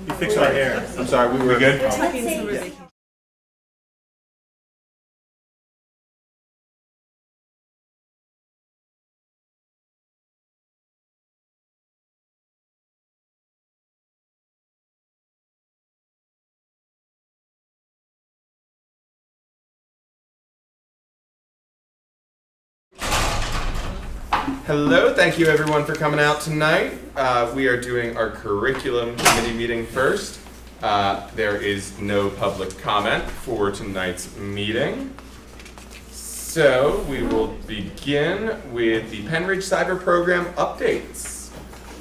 You fixed our hair. I'm sorry, we were good? We're talking summer Yeah. vacation. Hello, thank you everyone for coming out tonight. We are doing our curriculum committee meeting first. There is no public comment for tonight's meeting. So we will begin with the Penridge Cyber Program updates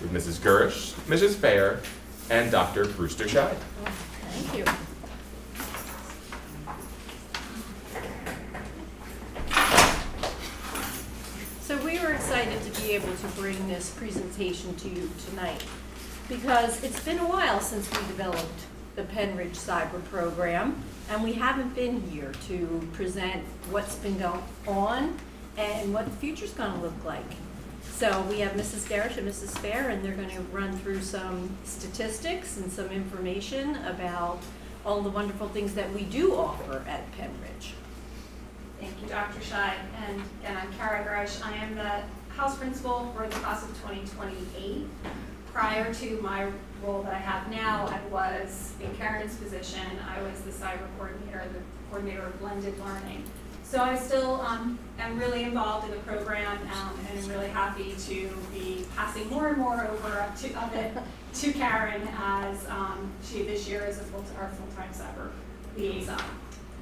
with Mrs. Gurish, Mrs. Fair, and Dr. Brewster Scheid. Thank you. So we were excited to be able to bring this presentation to you tonight because it's been a while since we developed the Penridge Cyber Program, and we haven't been here to present what's been going on and what the future's going to look like. So we have Mrs. Garish and Mrs. Fair, and they're going to run through some statistics and some information about all the wonderful things that we do offer at Penridge. Thank you, Dr. Scheid. And again, I'm Kara Garish. I am the house principal for the class of 2028. Prior to my role that I have now, I was in Karen's position. I was the cyber coordinator, the coordinator of blended learning. So I still am really involved in the program, and I'm really happy to be passing more and more over of it to Karen as she this year is our full-time cyber liaison.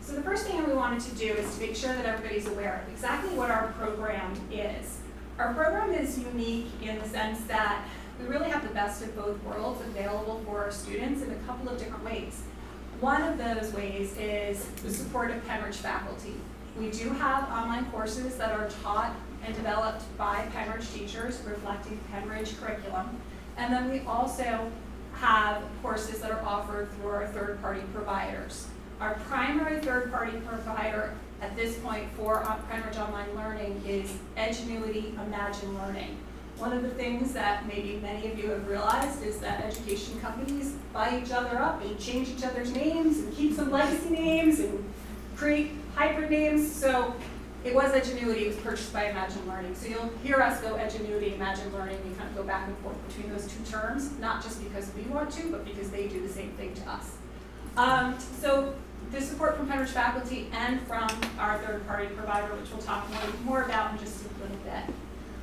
So the first thing we wanted to do is to make sure that everybody's aware of exactly what our program is. Our program is unique in the sense that we really have the best of both worlds available for our students in a couple of different ways. One of those ways is the support of Penridge faculty. We do have online courses that are taught and developed by Penridge teachers reflecting Penridge curriculum. And then we also have courses that are offered through our third-party providers. Our primary third-party provider at this point for Penridge Online Learning is Edgenuity Imagine Learning. One of the things that maybe many of you have realized is that education companies buy each other up and change each other's names and keep some legacy names and create hybrid names. So it was Edgenuity, it was purchased by Imagine Learning. So you'll hear us go Edgenuity, Imagine Learning. We kind of go back and forth between those two terms, not just because we want to, but because they do the same thing to us. So the support from Penridge faculty and from our third-party provider, which we'll talk more about in just a little bit.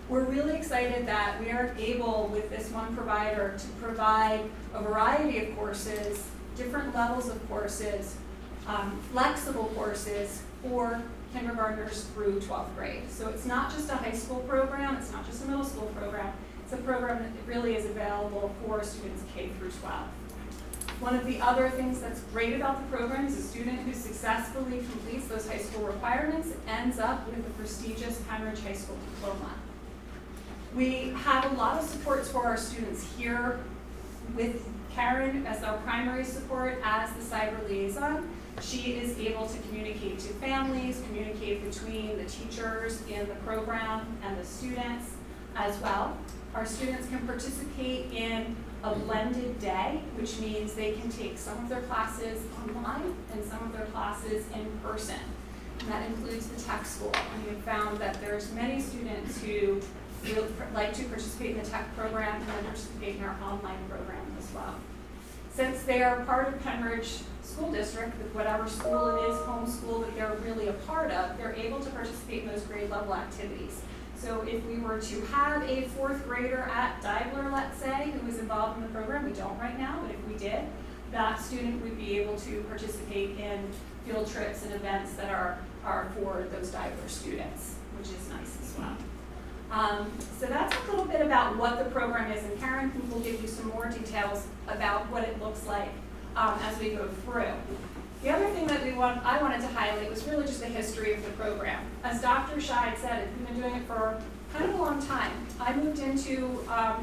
We're really excited that we are able, with this one provider, to provide a variety of courses, different levels of courses, flexible courses for kindergartners through 12th grade. So it's not just a high school program, it's not just a middle school program, it's a program that really is available for students K through 12. One of the other things that's great about the program is a student who successfully completes those high school requirements ends up with a prestigious Penridge High School diploma. We have a lot of supports for our students here with Karen as our primary support as the cyber liaison. She is able to communicate to families, communicate between the teachers in the program and the students as well. Our students can participate in a blended day, which means they can take some of their classes online and some of their classes in person. And that includes the tech school. And we have found that there's many students who would like to participate in the tech program and participate in our online program as well. Since they are part of Penridge School District, with whatever school it is, homeschool that they're really a part of, they're able to participate in those grade level activities. So if we were to have a fourth grader at Deibler, let's say, who was involved in the program, we don't right now, but if we did, that student would be able to participate in field trips and events that are for those Deibler students, which is nice as well. So that's a little bit about what the program is, and Karen will give you some more details about what it looks like as we go through. The other thing that I wanted to highlight was really just the history of the program. As Dr. Scheid said, we've been doing it for kind of a long time. I moved into a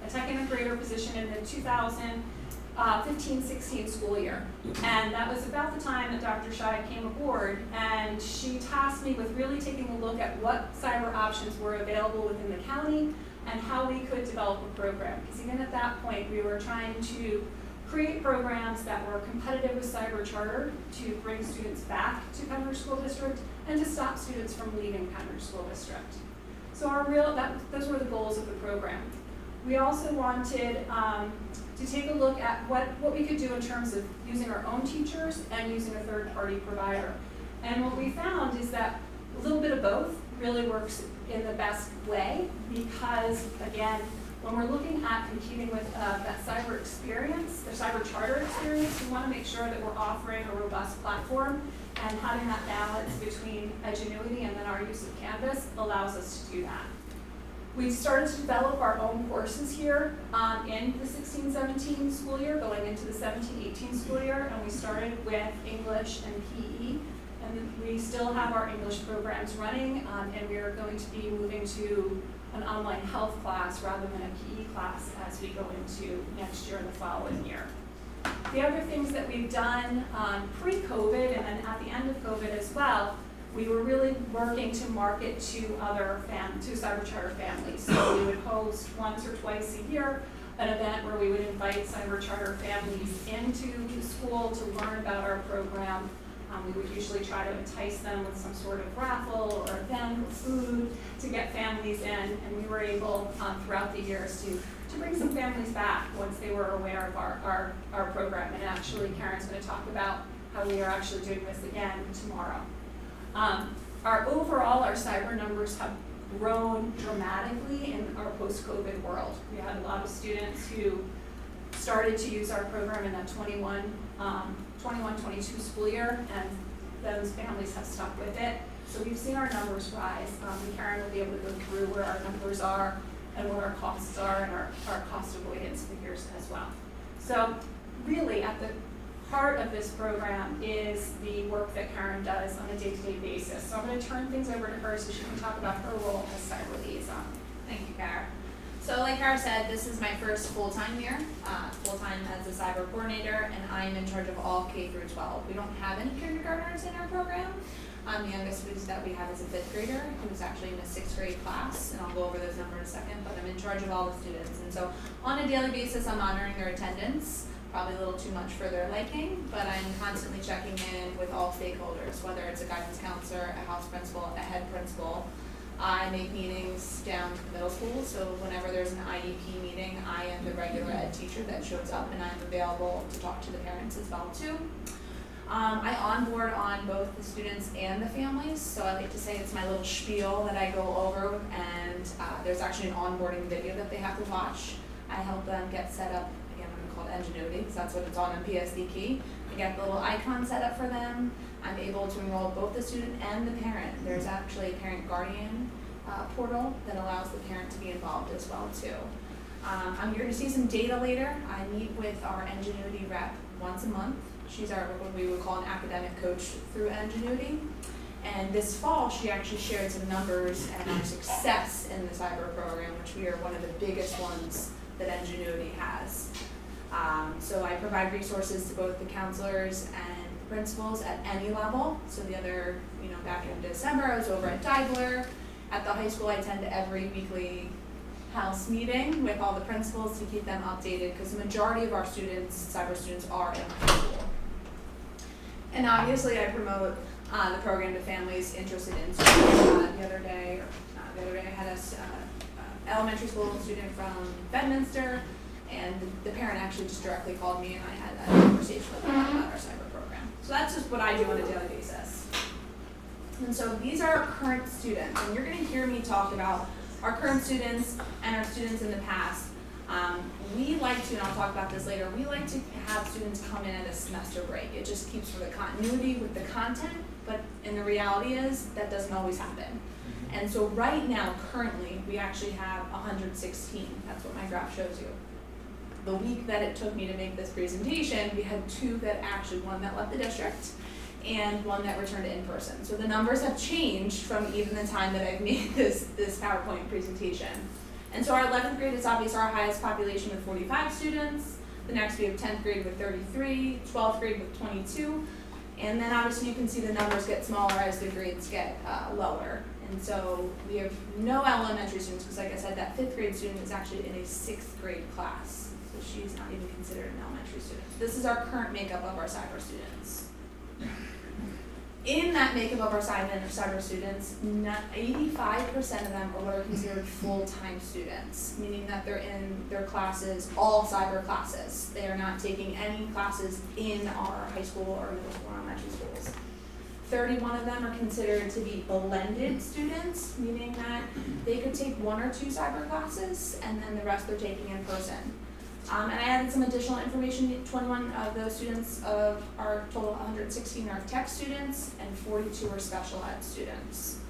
second grader position in the 2015-16 school year. And that was about the time that Dr. Scheid came aboard, and she tasked me with really taking a look at what cyber options were available within the county and how we could develop a program. Because even at that point, we were trying to create programs that were competitive with cyber charter to bring students back to Pembroke School District and to stop students from leaving Pembroke School District. So those were the goals of the program. We also wanted to take a look at what we could do in terms of using our own teachers and using a third-party provider. And what we found is that a little bit of both really works in the best way because, again, when we're looking at competing with that cyber experience, the cyber charter experience, we want to make sure that we're offering a robust platform, and having that balance between Edgenuity and then our use of Canvas allows us to do that. We've started to develop our own courses here in the 16-17 school year, going into the 17-18 school year, and we started with English and PE. And we still have our English programs running, and we are going to be moving to an online health class rather than a PE class as we go into next year and the following year. The other things that we've done pre-COVID and then at the end of COVID as well, we were really working to market to other cyber charter families. So we would host once or twice a year an event where we would invite cyber charter families into the school to learn about our program. We would usually try to entice them with some sort of raffle or event or food to get families in, and we were able throughout the years to bring some families back once they were aware of our program. And actually, Karen's going to talk about how we are actually doing this again tomorrow. Our cyber numbers have grown dramatically in our post-COVID world. We had a lot of students who started to use our program in that 21-22 school year, and those families have stuck with it. So we've seen our numbers rise. And Karen will be able to go through where our numbers are and what our costs are and our cost avoidance figures as well. So really at the heart of this program is the work that Karen does on a day-to-day basis. So I'm going to turn things over to her so she can talk about her role as cyber liaison. Thank you, Kara. So like Kara said, this is my first full-time year, full-time as a cyber coordinator, and I'm in charge of all K through 12. We don't have any kindergartners in our program. The youngest student that we have is a 5th grader who's actually in a 6th grade class, and I'll go over those numbers in a second, but I'm in charge of all the students. And so on a daily basis, I'm monitoring their attendance, probably a little too much for their liking, but I'm constantly checking in with all stakeholders, whether it's a guidance counselor, a house principal, a head principal. I make meetings down to the middle school, so whenever there's an IEP meeting, I am the regular ed teacher that shows up, and I'm available to talk to the parents as well too. I onboard on both the students and the families, so I like to say it's my little spiel that I go over, and there's actually an onboarding video that they have to watch. I help them get set up, again, I'm called Ingenuity, because that's what it's on PSD Key. I get the little icon set up for them. I'm able to enroll both the student and the parent. There's actually a parent guardian portal that allows the parent to be involved as well too. You're going to see some data later. I meet with our Ingenuity rep once a month. She's what we would call an academic coach through Ingenuity. And this fall, she actually shared some numbers and our success in the cyber program, which we are one of the biggest ones that Ingenuity has. So I provide resources to both the counselors and principals at any level. So the other, back in December, I was over at Deibler. At the high school, I attend every weekly house meeting with all the principals to keep them updated, because the majority of our students, cyber students, are in high school. And obviously, I promote the program to families interested in school. The other day I had an elementary school student from Bedminster, and the parent actually just directly called me, and I had that conversation with them about our cyber program. So that's just what I do on a daily basis. And so these are our current students, and you're going to hear me talk about our current students and our students in the past. We like to, and I'll talk about this later, we like to have students come in at a semester break. It just keeps for the continuity with the content, but in the reality is that doesn't always happen. And so right now, currently, we actually have 116. That's what my graph shows you. The week that it took me to make this presentation, we had 2 that actually, one that left the district and one that returned in person. So the numbers have changed from even the time that I've made this PowerPoint presentation. And so our 11th grade is obviously our highest population with 45 students. The next we have 10th grade with 33, 12th grade with 22. And then obviously you can see the numbers get smaller as the grades get lower. And so we have no elementary students, because like I said, that 5th grade student is actually in a 6th grade class. So she's not even considered an elementary student. This is our current makeup of our cyber students. In that makeup of our cyber students, 85% of them are what are considered full-time students, meaning that they're in their classes, all cyber classes. They are not taking any classes in our high school or middle school or elementary schools. 31 of them are considered to be blended students, meaning that they could take 1 or 2 cyber classes and then the rest they're taking in person. And I added some additional information. 21 of those students of our total 116 are tech students and 42 are special ed students.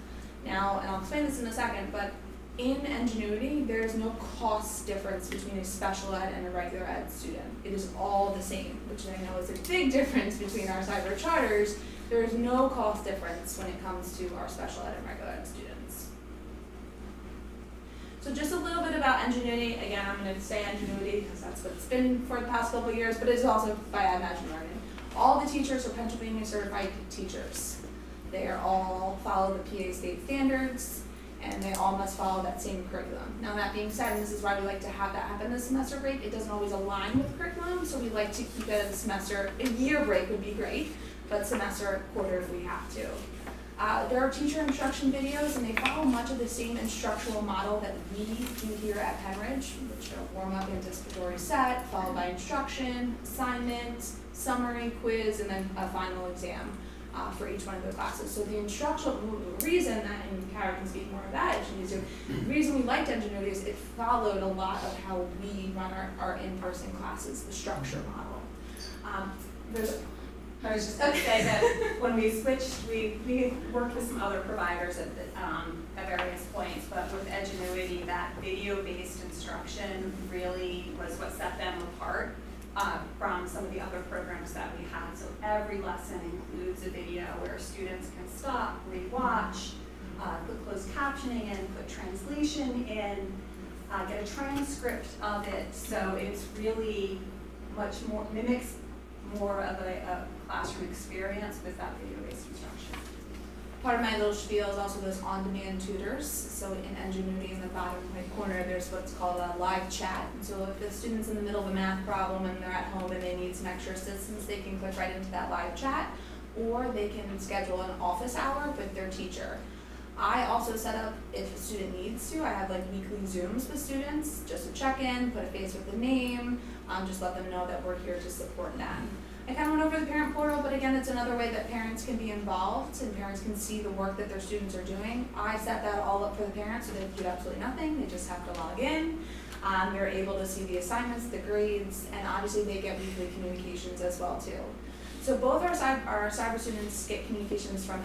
Now, and I'll explain this in a second, but in Ingenuity, there is no cost difference between a special ed and a regular ed student. It is all the same, which I know is a big difference between our cyber charters. There is no cost difference when it comes to our special ed and regular ed students. So just a little bit about Ingenuity. Again, I'm going to say Ingenuity because that's what it's been for the past couple of years, but it's also by Imagine Learning. All the teachers are Pennsylvania certified teachers. They are all follow the PA state standards, and they all must follow that same curriculum. Now that being said, and this is why we like to have that happen this semester break, it doesn't always align with curriculum, so we like to keep it as a semester. A year break would be great, but semester, quarter if we have to. There are teacher instruction videos, and they follow much of the same instructional model that we do here at Penridge, which are warm up, anticipatory set, followed by instruction, assignment, summary, quiz, and then a final exam for each one of the classes. So the instructional reason that, and Kara can speak more of that if she needs to, the reason we liked Ingenuity is it followed a lot of how we run our in-person classes, the structure model. I was just going to say that when we switched, we worked with some other providers at various points, but with Ingenuity, that video-based instruction really was what set them apart from some of the other programs that we had. So every lesson includes a video where students can stop, rewatch, put closed captioning in, put translation in, get a transcript of it. So it's really much more, mimics more of a classroom experience with that video-based instruction. Part of my little spiel is also those on-demand tutors. So in Ingenuity, in the bottom right corner, there's what's called a live chat. So if the student's in the middle of a math problem and they're at home and they need some extra assistance, they can click right into that live chat, or they can schedule an office hour with their teacher. I also set up, if a student needs to, I have like weekly Zooms with students just to check in, put a face with the name, just let them know that we're here to support them. I kind of went over the parent portal, but again, it's another way that parents can be involved and parents can see the work that their students are doing. I set that all up for the parents so they do absolutely nothing. They just have to log in. They're able to see the assignments, the grades, and obviously they get weekly communications as well too. So both our cyber students get communications from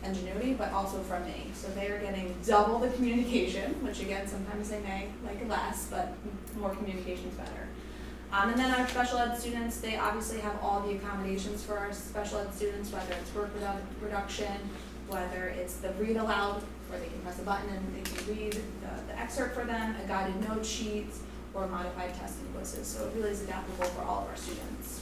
Ingenuity, but also from me. So they are getting double the communication, which again, sometimes they may like less, but more communication is better. And then our special ed students, they obviously have all the accommodations for our special ed students, whether it's work reduction, whether it's the read aloud, where they can press a button and they can read the excerpt for them, a guided note sheet, or modified testing quizzes. So it really is adaptable for all of our students.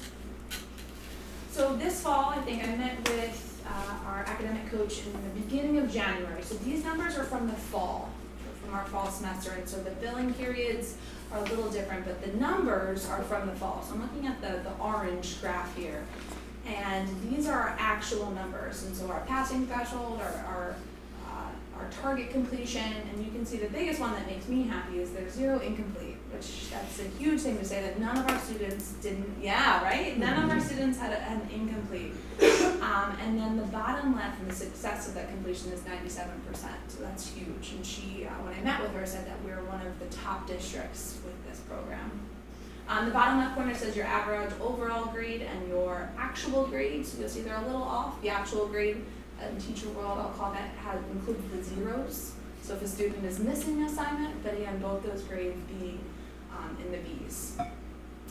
So this fall, I think I met with our academic coach in the beginning of January. So these numbers are from the fall, from our fall semester, and so the billing periods are a little different, but the numbers are from the fall. So I'm looking at the orange graph here, and these are our actual numbers. And so our passing threshold, our target completion, and you can see the biggest one that makes me happy is there's 0 incomplete, which that's a huge thing to say that none of our students didn't, yeah, right? None of our students had an incomplete. And then the bottom left and the success of that completion is 97%, so that's huge. And she, when I met with her, said that we're one of the top districts with this program. The bottom left corner says your average overall grade and your actual grade, so you'll see they're a little off. The actual grade in teacher world, I'll call that, includes the zeros. So if a student is missing an assignment, but again, both those grades be in the B's.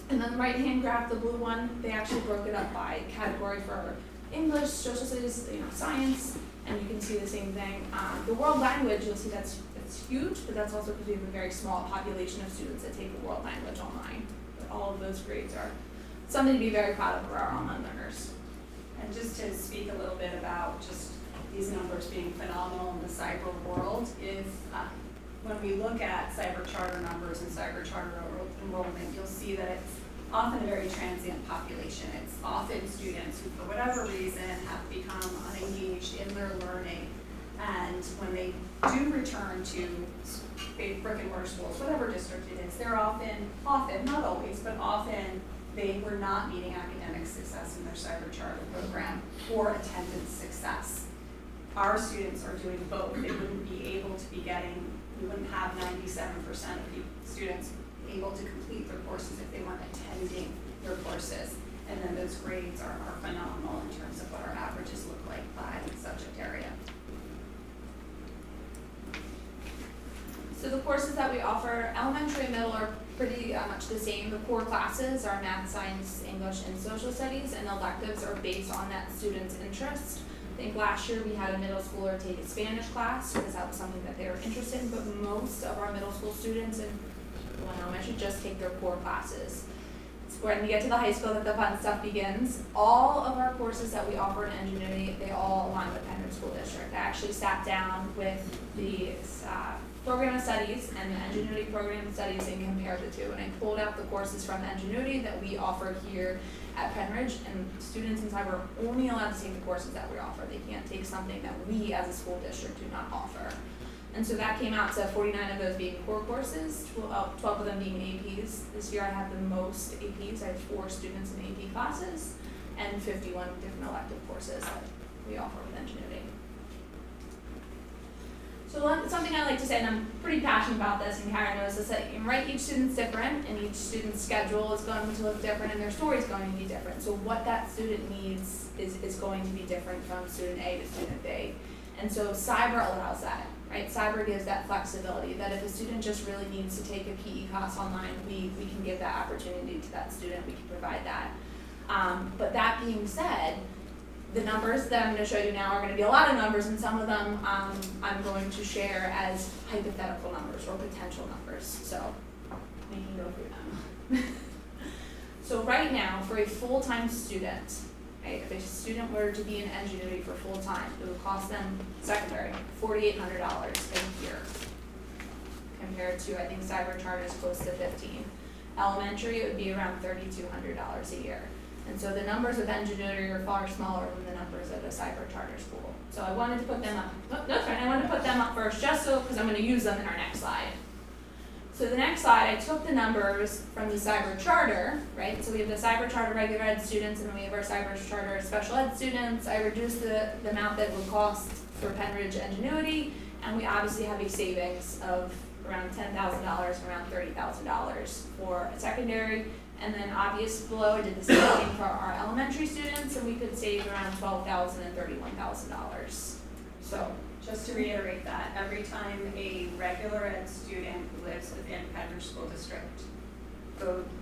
And then the right-hand graph, the blue one, they actually broke it up by category for English, social studies, science, and you can see the same thing. The world language, you'll see it's huge, but that's also because we have a very small population of students that take the world language online. But all of those grades are something to be very proud of for our online learners. And just to speak a little bit about just these numbers being phenomenal in the cyber world is when we look at cyber charter numbers and cyber charter enrollment, you'll see that it's often a very transient population. It's often students who, for whatever reason, have become unengaged in their learning. And when they do return to brick and mortar schools, whatever district it is, they're often, not always, but often, they were not meeting academic success in their cyber charter program or attendance success. Our students are doing both. They wouldn't be able to be getting, we wouldn't have 97% of students able to complete their courses if they weren't attending their courses. And then those grades are phenomenal in terms of what our averages look like by subject area. So the courses that we offer, elementary and middle, are pretty much the same. The core classes are math, science, English, and social studies, and electives are based on that student's interest. I think last year we had a middle schooler take a Spanish class because that was something that they were interested in, but most of our middle school students and elementary just take their core classes. It's when we get to the high school that the fun stuff begins. All of our courses that we offer in Ingenuity, they all align with Penn School District. I actually sat down with the program of studies and the Ingenuity program of studies and compared the two. And I pulled out the courses from Ingenuity that we offer here at Penridge, and students in cyber are only allowed to take the courses that we offer. They can't take something that we as a school district do not offer. And so that came out to 49 of those being core courses, 12 of them being APs. This year I have the most APs. I have 4 students in AP classes and 51 different elective courses that we offer with Ingenuity. So something I like to say, and I'm pretty passionate about this, and Karen knows this, that each student's different, and each student's schedule is going to look different, and their story is going to be different. So what that student needs is going to be different from student A to student B. And so cyber allows that, right? Cyber gives that flexibility, that if a student just really needs to take a PE class online, we can give that opportunity to that student, we can provide that. But that being said, the numbers that I'm going to show you now are going to be a lot of numbers, and some of them I'm going to share as hypothetical numbers or potential numbers. So we can go through them. So right now, for a full-time student, right, if a student were to be in Ingenuity for full-time, it would cost them, secondary, $4,800 a year, compared to, I think, cyber charter is close to $15,000. Elementary, it would be around $3,200 a year. And so the numbers of Ingenuity are far smaller than the numbers at a cyber charter school. So I wanted to put them up. Oh, that's fine. I wanted to put them up first, just so because I'm going to use them in our next slide. So the next slide, I took the numbers from the cyber charter, right? So we have the cyber charter regular ed students, and then we have our cyber charter special ed students. I reduced the amount that it would cost for Penridge Ingenuity, and we obviously have a savings of around $10,000, around $30,000 for a secondary. And then obvious below, I did the same thing for our elementary students, and we could save around $12,000 and $31,000. So just to reiterate that, every time a regular ed student who lives within Penridge School District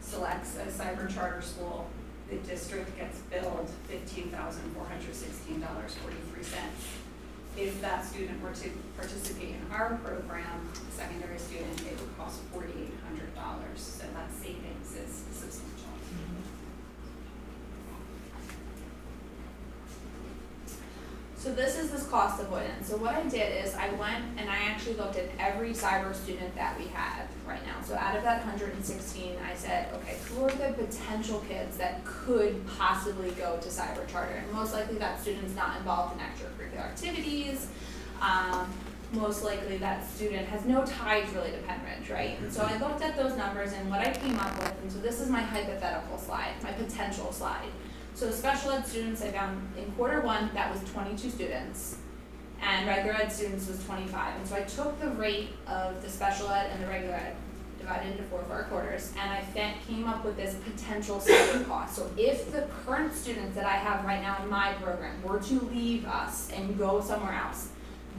selects a cyber charter school, the district gets billed $15,416.43. If that student were to participate in our program, a secondary student, it would cost $4,800. So that savings is substantial. So this is this cost avoidance. So what I did is I went and I actually looked at every cyber student that we have right now. So out of that 116, I said, okay, who are the potential kids that could possibly go to cyber charter? And most likely that student's not involved in extracurricular activities. Most likely that student has no ties really to Penridge, right? And so I looked at those numbers and what I came up with, and so this is my hypothetical slide, my potential slide. So special ed students, I found in Q1, that was 22 students, and regular ed students was 25. And so I took the rate of the special ed and the regular ed, divided into 4 for our quarters, and I came up with this potential saving cost. So if the current students that I have right now in my program were to leave us and go somewhere else,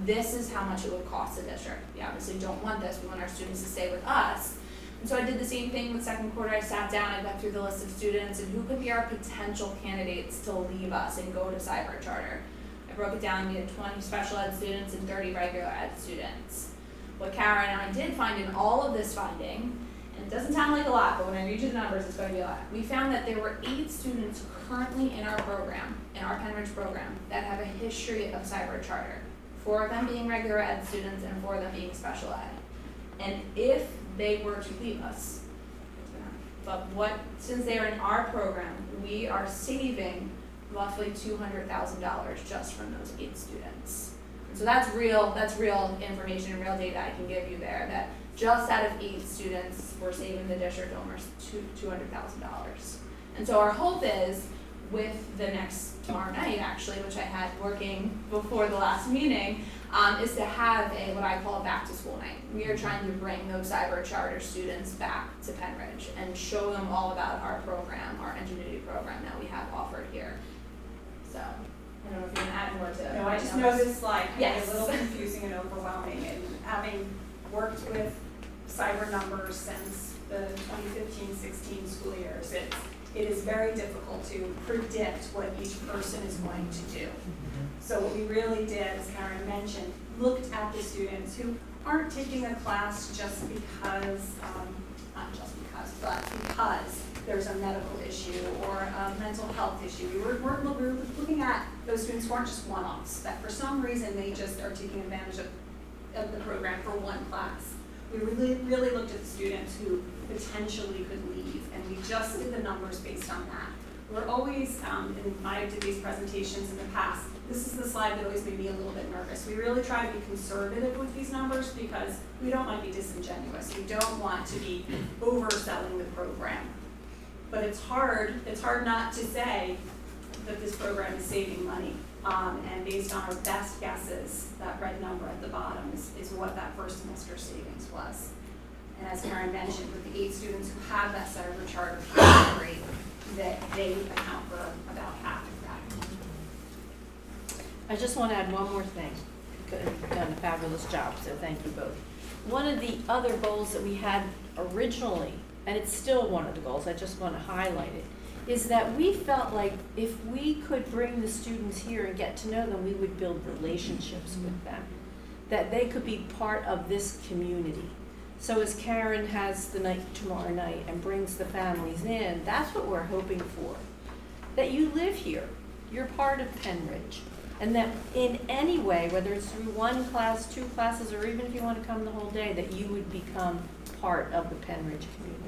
this is how much it would cost the district. We obviously don't want this, we want our students to stay with us. And so I did the same thing with second quarter. I sat down, I went through the list of students and who could be our potential candidates to leave us and go to cyber charter. I broke it down, we had 20 special ed students and 30 regular ed students. What Karen and I did find in all of this funding, and it doesn't sound like a lot, but when I read you the numbers, it's going to be a lot. We found that there were 8 students currently in our program, in our Penridge program, that have a history of cyber charter. 4 of them being regular ed students and 4 of them being special ed. And if they were to leave us, since they are in our program, we are saving roughly $200,000 just from those 8 students. So that's real information and real data I can give you there, that just out of 8 students, we're saving the district almost $200,000. And so our hope is, with the next tomorrow night actually, which I had working before the last meeting, is to have what I call a back to school night. We are trying to bring those cyber charter students back to Penridge and show them all about our program, our Ingenuity program that we have offered here. So, I don't know if you can add more to. No, I just know this slide can be Yes. a little confusing and overwhelming, and having worked with cyber numbers since the 2015-16 school years, it is very difficult to predict what each person is going to do. So what we really did, as Karen mentioned, looked at the students who aren't taking a class just because, not just because, but because there's a medical issue or a mental health issue. We were looking at those students who aren't just one-offs, that for some reason they just are taking advantage of the program for one class. We really looked at the students who potentially could leave, and we just did the numbers based on that. We're always, and I did these presentations in the past, this is the slide that always made me a little bit nervous. We really try to be conservative with these numbers because we don't want to be disingenuous. We don't want to be overselling the program. But it's hard not to say that this program is saving money. And based on our best guesses, that red number at the bottom is what that first semester savings was. And as Karen mentioned, with the 8 students who have that cyber charter rate, that they account for about half of that. I just want to add one more thing. You've done a fabulous job, so thank you both. One of the other goals that we had originally, and it's still one of the goals, I just want to highlight it, is that we felt like if we could bring the students here and get to know them, we would build relationships with them, that they could be part of this community. So as Karen has the night tomorrow night and brings the families in, that's what we're hoping for. That you live here, you're part of Penridge, and that in any way, whether it's through 1 class, 2 classes, or even if you want to come the whole day, that you would become part of the Penridge community.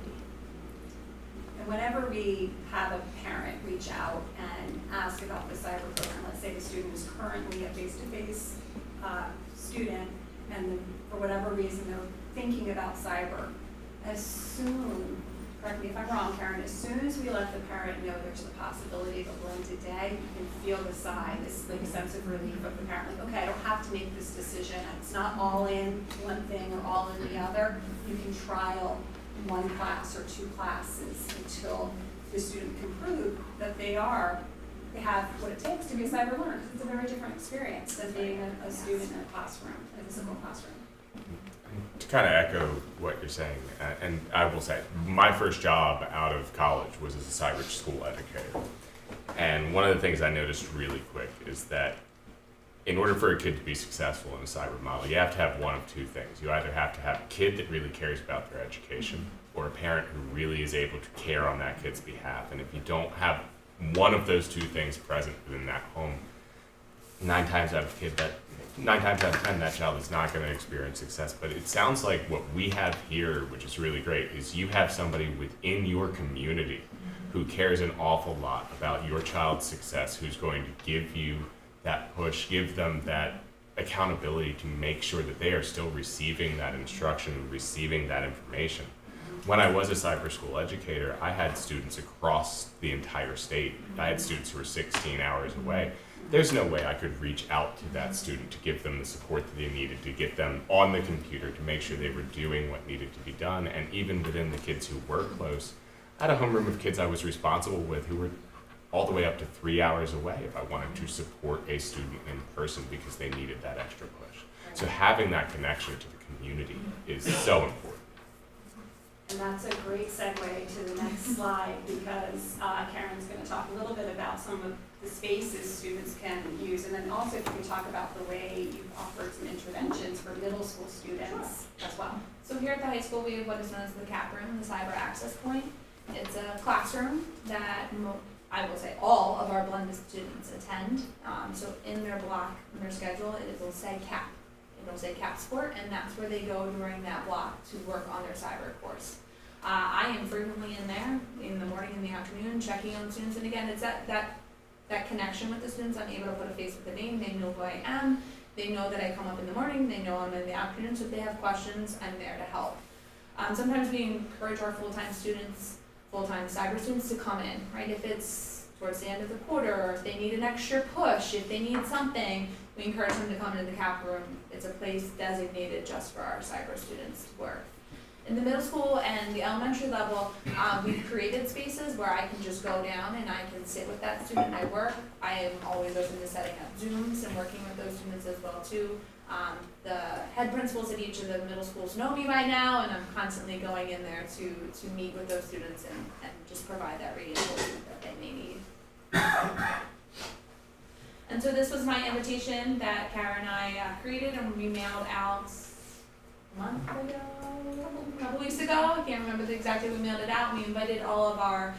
And whenever we have a parent reach out and ask about the cyber program, let's say the student is currently a face-to-face student, and for whatever reason they're thinking about cyber, as soon, correct me if I'm wrong, Karen, as soon as we let the parent know there's the possibility of a blended day, you can feel the sigh, this like sense of relief of the parent, like, okay, I don't have to make this decision. It's not all in one thing or all in the other. You can trial 1 class or 2 classes until the student can prove that they have what it takes to be a cyber learner. It's a very different experience than being a student in a classroom, a physical classroom. To kind of echo what you're saying, and I will say, my first job out of college was as a cyber school educator. And one of the things I noticed really quick is that in order for a kid to be successful in a cyber model, you have to have one of 2 things. You either have to have a kid that really cares about their education, or a parent who really is able to care on that kid's behalf. And if you don't have one of those 2 things present within that home, 9 times out of 10, that child is not going to experience success. But it sounds like what we have here, which is really great, is you have somebody within your community who cares an awful lot about your child's success, who's going to give you that push, give them that accountability to make sure that they are still receiving that instruction, receiving that information. When I was a cyber school educator, I had students across the entire state. I had students who were 16 hours away. There's no way I could reach out to that student to give them the support that they needed, to get them on the computer, to make sure they were doing what needed to be done. And even within the kids who were close, I had a homeroom of kids I was responsible with who were all the way up to 3 hours away if I wanted to support a student in person because they needed that extra push. So having that connection to the community is so important. And that's a great segue to the next slide because Karen's going to talk a little bit about some of the spaces students can use, and then also if you can talk about the way you've offered some interventions for middle school students as well. So here at the high school, we have what is known as the CAP room, the cyber access point. It's a classroom that I will say all of our blended students attend. So in their block, in their schedule, it will say CAP. it'll say CAP Sport, and that's where they go during that block to work on their cyber course. I am frequently in there in the morning and the afternoon, checking on students, and again, it's that connection with the students. I'm able to put a face with a name, they know who I am, they know that I come up in the morning, they know I'm in the afternoon, so if they have questions, I'm there to help. Sometimes we encourage our full-time cyber students to come in, right? If it's towards the end of the quarter, or if they need an extra push, if they need something, we encourage them to come into the CAP room. It's a place designated just for our cyber students to work. In the middle school and the elementary level, we've created spaces where I can just go down and I can sit with that student and I work. I am always open to setting up Zooms and working with those students as well too. The head principals at each of the middle schools know me by now, and I'm constantly going in there to meet with those students and just provide that reinforcement that they may need. And so this was my invitation that Kara and I created, and we mailed out a month ago, a couple weeks ago. I can't remember the exact date we mailed it out. We invited all of our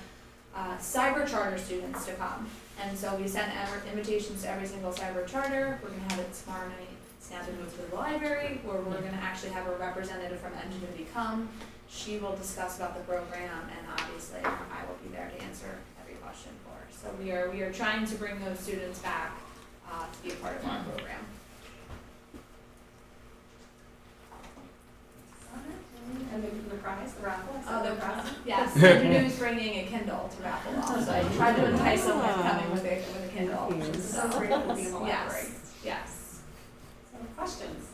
cyber charter students to come. And so we sent invitations to every single cyber charter. We're gonna have it tomorrow night. Snap and go to the library, where we're gonna actually have a representative from Ingenuity come. She will discuss about the program, and obviously I will be there to answer every question for her. So we are trying to bring those students back to be a part of our program. And the prize, the raffle. Oh, the prize. Yes, Ingenuity is bringing a Kindle to raffle off, so I tried to entice them with coming with a Kindle. So great to be in the library. Yes. So questions?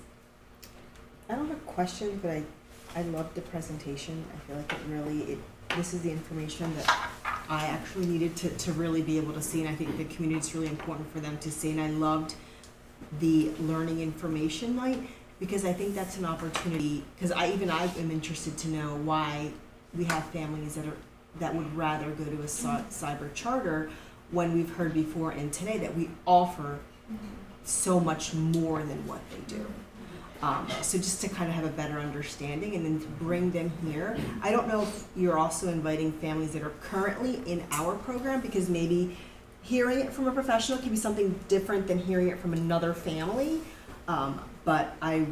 I don't have a question, but I love the presentation. I feel like this is the information that I actually needed to really be able to see, and I think the community is really important for them to see. And I loved the learning information night, because I think that's an opportunity, because I am interested to know why we have families that would rather go to a cyber charter, when we've heard before and today that we offer so much more than what they do. So just to kind of have a better understanding and then to bring them here. I don't know if you're also inviting families that are currently in our program, because maybe hearing it from a professional can be something different than hearing it from another family. But I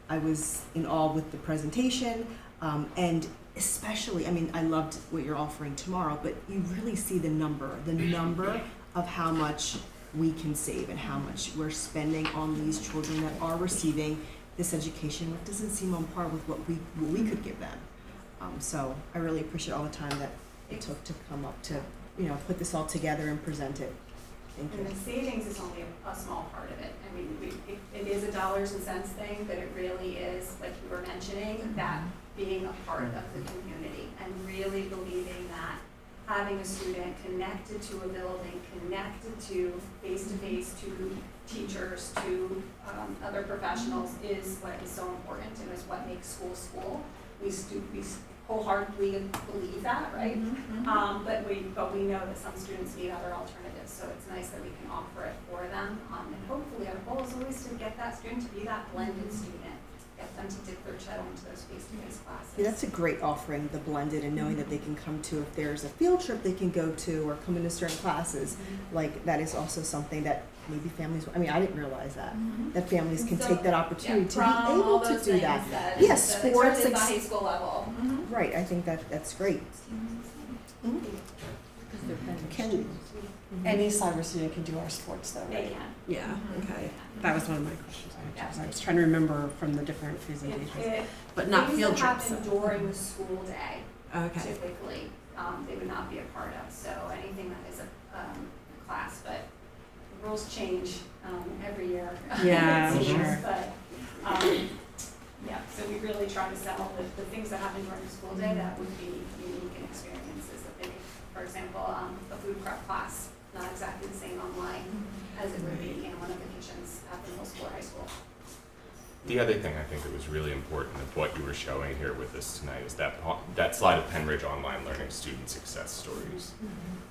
was in awe with the presentation, and especially, I loved what you're offering tomorrow, but you really see the number of how much we can save and how much we're spending on these children that are receiving this education, which doesn't seem on par with what we could give them. So I really appreciate all the time that it took to come up to, put this all together and present it. Thank you. And the savings is only a small part of it. I mean, it is a dollars and cents thing, but it really is, like you were mentioning, that being a part of the community and really believing that having a student connected to a building, connected to face-to-face, to teachers, to other professionals is what is so important and is what makes school school. We wholeheartedly believe that, right? But we know that some students need other alternatives, so it's nice that we can offer it for them. And hopefully our goal is always to get that student to be that blended student, get them to dip their toe into those face-to-face classes. Yeah, that's a great offering, the blended, and knowing that they can come to, if there's a field trip they can go to, or come into certain classes. Like, that is also something that maybe families, I didn't realize that, that families can take that opportunity to be able to do that. Yes, sports, at the high school level. Right, I think that's great. Can any cyber student can do our sports though, They right? can. Yeah, okay. That was one of my questions. Yeah. I was trying to remember from the different presentations. But not field trips. Things that happen during the school day, Okay. typically, they would not be a part of. So anything that is a class, but the rules change every year. Yeah, it seems. sure. But yeah, so we really try to sell the things that happen during the school day that would be unique and experiences that they, for example, a food prep class, not exactly the same online as it would be in one of the kitchens at the middle school or high school. The other thing I think that was really important of what you were showing here with us tonight is that slide of Penridge Online Learning student success stories.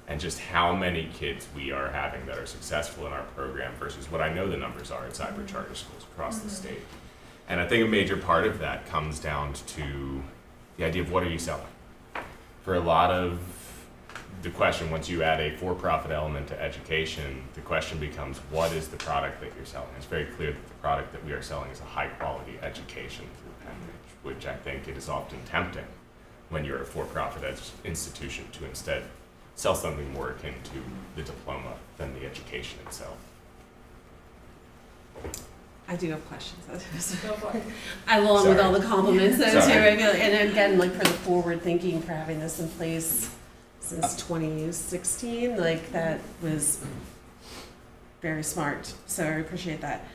And just how many kids we are having that are successful in our program versus what I know the numbers are at cyber charter schools across the state. And I think a major part of that comes down to the idea of what are you selling? For a lot of the question, once you add a for-profit element to education, the question becomes, what is the product that you're selling? It's very clear that the product that we are selling is a high-quality education through Penridge, which I think it is often tempting when you're a for-profit institution to instead sell something more akin to the diploma than the education itself. I do have questions. Go for it. Along with all the Sorry. compliments though too. Sorry. I feel, and again, like for the forward thinking for having this in place since 2016, like that was very smart. So I appreciate that.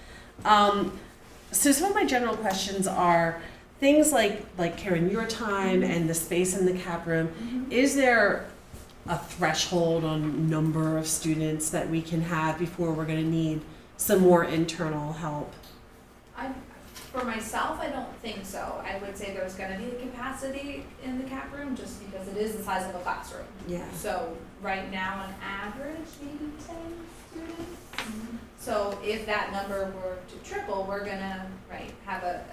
So some of my general questions are things like Karen, your time and the space in the cap room. Is there a threshold on number of students that we can have before we're going to need some more internal help? For myself, I don't think so. I would say there's gonna be the capacity in the cap room just because it is the size of a classroom. Yeah. So right now, on average, maybe 10 students. So if that number were to triple, we're gonna, have a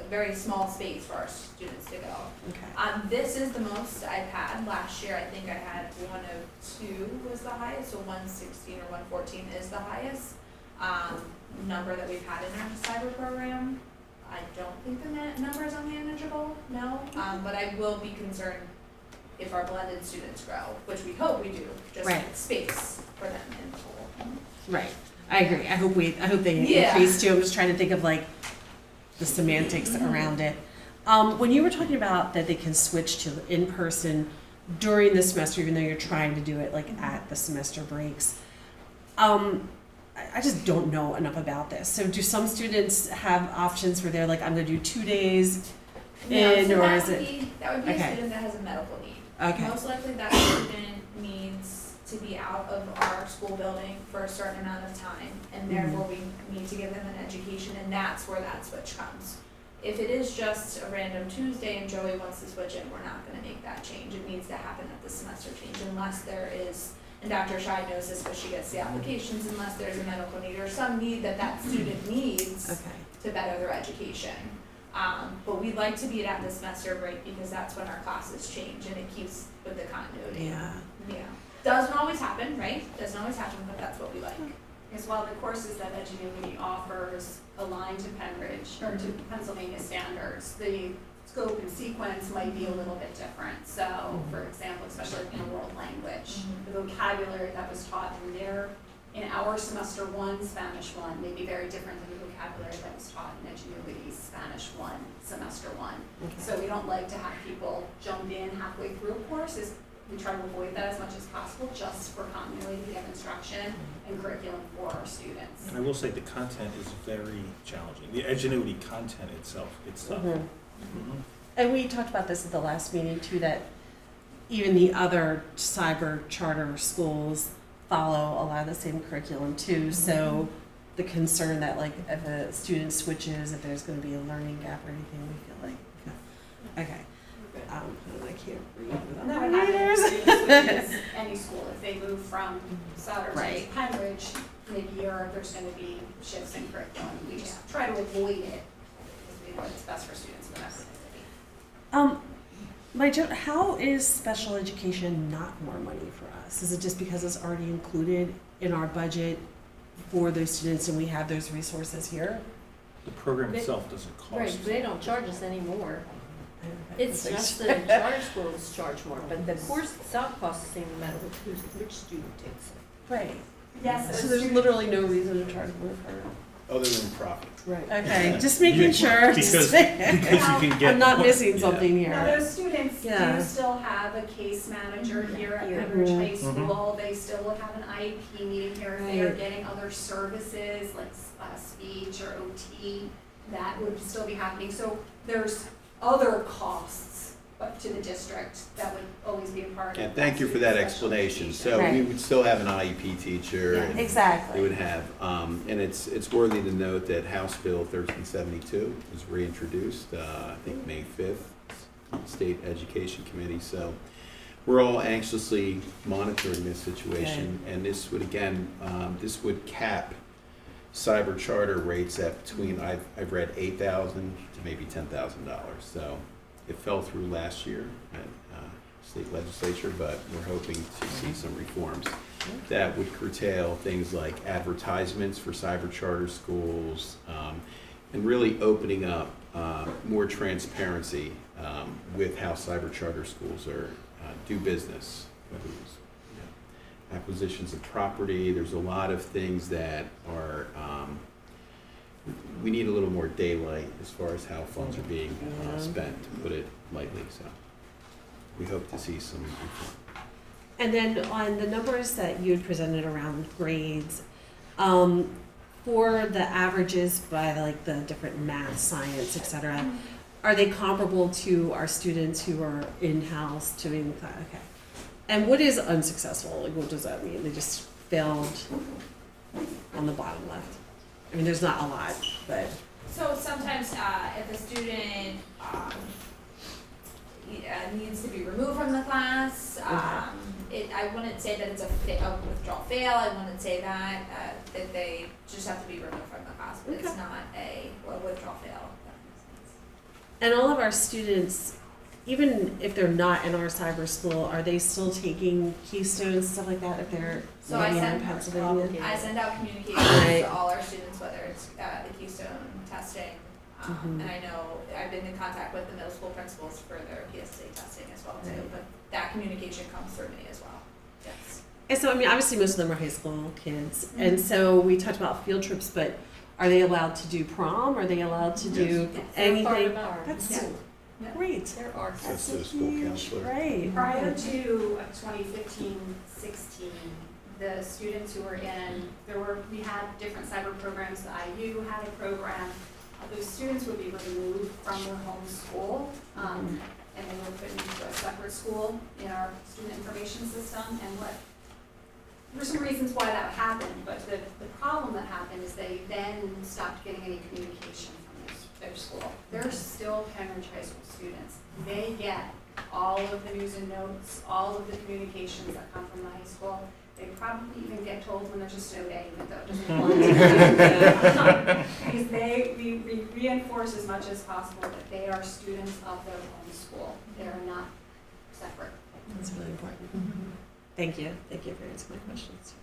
very small space for our students to go. Okay. This is the most I've had. Last year, I think I had 102 was the highest, so 116 or 114 is the highest number that we've had in our cyber program. I don't think the number is unmanageable, no, but I will be concerned if our blended students grow, which we hope we do, just Right. space for them in the pool. Right. I agree. I hope they Yeah. increase too. I'm just trying to think of like the semantics around it. When you were talking about that they can switch to in-person during the semester, even though you're trying to do it like at the semester breaks, I just don't know enough about this. So do some students have options where they're like, I'm gonna do 2 days in, No, so or that is would it? that would be okay. a student that has a medical need. Okay. Most likely that student needs to be out of our school building for a certain amount of time, and therefore we need to give them an education, and that's where that switch comes. If it is just a random Tuesday and Joey wants to switch it, we're not gonna make that change. It needs to happen at the semester change unless there is, and Dr. Scheid knows this because she gets the applications, unless there's a medical need or some need that student needs Okay. to better their education. But we'd like to be at the semester break because that's when our classes change and it keeps with the continuity. Yeah. Yeah. Doesn't always happen, right? Doesn't always happen, but that's what we like. As well, the courses that Edgenuity offers align to Penridge, or to Pennsylvania standards. The scope and sequence might be a little bit different. So, for example, especially in a world language, the vocabulary that was taught in our semester 1, Spanish 1, may be very different than the vocabulary that was taught in Edgenuity's Spanish 1, semester 1. Okay. So we don't like to have people jump in halfway through a course. We try to avoid that as much as possible, just for continuity of instruction and curriculum for our students. And I will say the content is very challenging. The Edgenuity content itself, it's tough. And we talked about this at the last meeting too, that even the other cyber charter schools follow a lot of the same curriculum too. So the concern that like if a student switches, if there's going to be a learning gap or anything, we feel like, okay. I can't read And without that my would happen readers. if students switches any school. If they move from Sauter to Right. Penridge mid-year, there's going to be shifts in curriculum. We just try to avoid it because we know it's best for students whatever it is. How is special education not more money for us? Is it just because it's already included in our budget for those students and we have those resources here? The program They- itself doesn't cost. Right, they don't charge us anymore. Okay. It's just the charter schools charge more, but the course itself costs the same no matter which student takes it. Right. Yes, So there's literally no reason to charge more for it. Other than profit. Right. Okay, just making You- sure. Because you can get. I'm not more- missing yeah. something Now, here. those students Yeah. do still have a case manager here at Here. Penridge High Mhm. School. They still will have an IEP meeting here if they are Right. getting other services like speech or OT. That would still be happening. So there's other costs to the district that would always be a part of. Yeah, thank you for that special explanation. So Right. we would still have an IEP teacher. Yeah. and We Exactly. would have, and it's worthy to note that House Bill 1372 was reintroduced, I think May 5th, State Education Committee. So we're all anxiously monitoring this situation. And this would, again, this would cap cyber charter rates at between, I've read $8,000 to maybe $10,000. So it fell through last year, and state legislature, but we're hoping to see some reforms that would curtail things like advertisements for cyber charter schools, and really opening up more transparency with how cyber charter schools are do business, whether it's acquisitions of property. There's a lot of things that are, we need a little more daylight as far as how funds are being spent, to put it lightly, so we hope to see some reform. And then on the numbers that you had presented around grades, for the averages by like the different math, science, et cetera, are they comparable to our students who are in-house doing that? Okay. And what is unsuccessful? Like, what does that mean? They just failed on the bottom left. I mean, there's not a lot, but. So sometimes if a student needs to be removed from the class, I wouldn't say that it's a withdrawal fail. I wouldn't say that that they just have to be removed from the class, but it's not a withdrawal fail. If that makes sense. And all of our students, even if they're not in our cyber school, are they still taking Keystones, stuff like that, if they're So I maybe in send Pennsylvania? I send out communications Right. to all our students, whether it's the Keystone testing, and I know I've been in contact with the middle school principals for their PSD testing as well too, Right. but that communication comes through me as well, yes. And so, I mean, obviously most of them are high school kids, and so we talked about field trips, but are they allowed to do prom? Are they allowed to do anything? That's Yeah. great. There are. That's so the school huge. counselor. Right. Prior to 2015-16, the students who were in, we had different cyber programs. The IU had a program. Those students would be removed from their home school, and they were put into a separate school in our student information system. And there's some reasons why that happened, but the problem that happened is they then stopped getting any communication from their school. They're still Penridge High School students. They get all of the news and notes, all of the communications that come from the high school. They probably even get told when there's a snow day, even though it doesn't apply. Because we reinforce as much as possible that they are students of their own school. They are not separate. That's really important. Thank you. Thank you for answering my questions.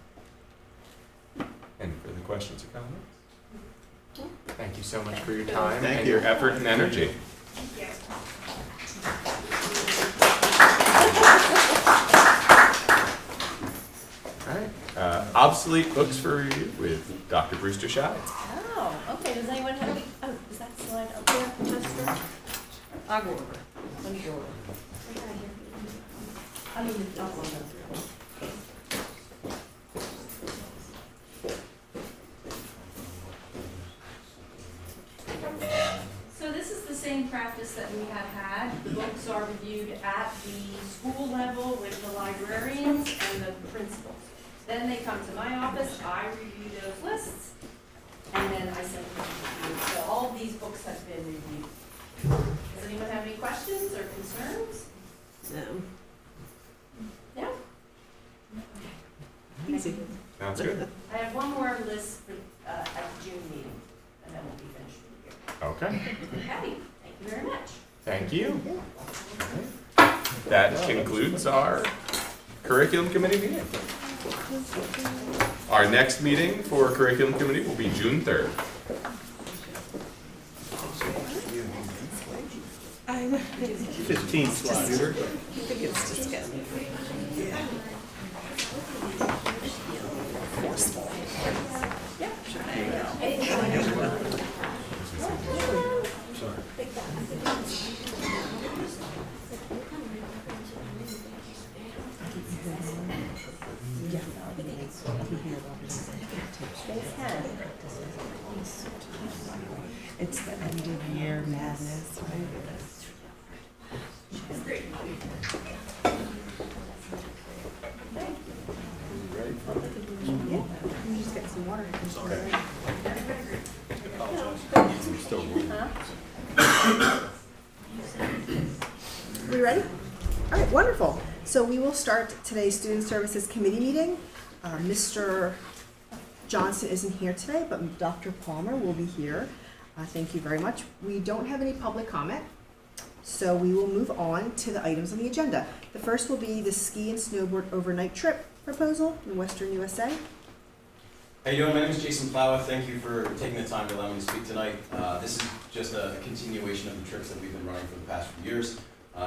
Any further questions or comments? Thank you so much for your time Thank and you. your effort and energy. Thank you. All right, obsolete books for review with Dr. Brewster Scheid. Oh, okay, does anyone have any, is that slide up there, Chester? I'll go over. Let me go over. I mean, I'll go over. So this is the same practice that we have had. The books are reviewed at the school level with the librarians and the principals. Then they come to my office, I review those lists, and then I send them to you. So all of these books have been reviewed. Does anyone have any questions or concerns? No. No? Easy. Sounds good. I have one more list for, at the June meeting, and then we'll be finished with the year. Okay, Okay, thank you very much. thank you. That concludes our curriculum committee meeting. Our next meeting for curriculum committee will be June 3rd. I'm 15 slides. I think it's just getting forceful. Sorry. It's the end of year madness, right? Yeah, you just get some water. Sorry. I apologize. We ready? All right, wonderful. So we will start today's Student Services Committee meeting. Mr. Johnson isn't here today, but Dr. Palmer will be here. Thank you very much. We don't have any public comment, So we will move on to the items on the agenda. The first will be the ski and snowboard overnight trip proposal in Western USA. How you doing? My name is Jason Plowa. Thank you for taking the time to allow me to speak tonight. This is just a continuation of the trips that we've been running for the past few years.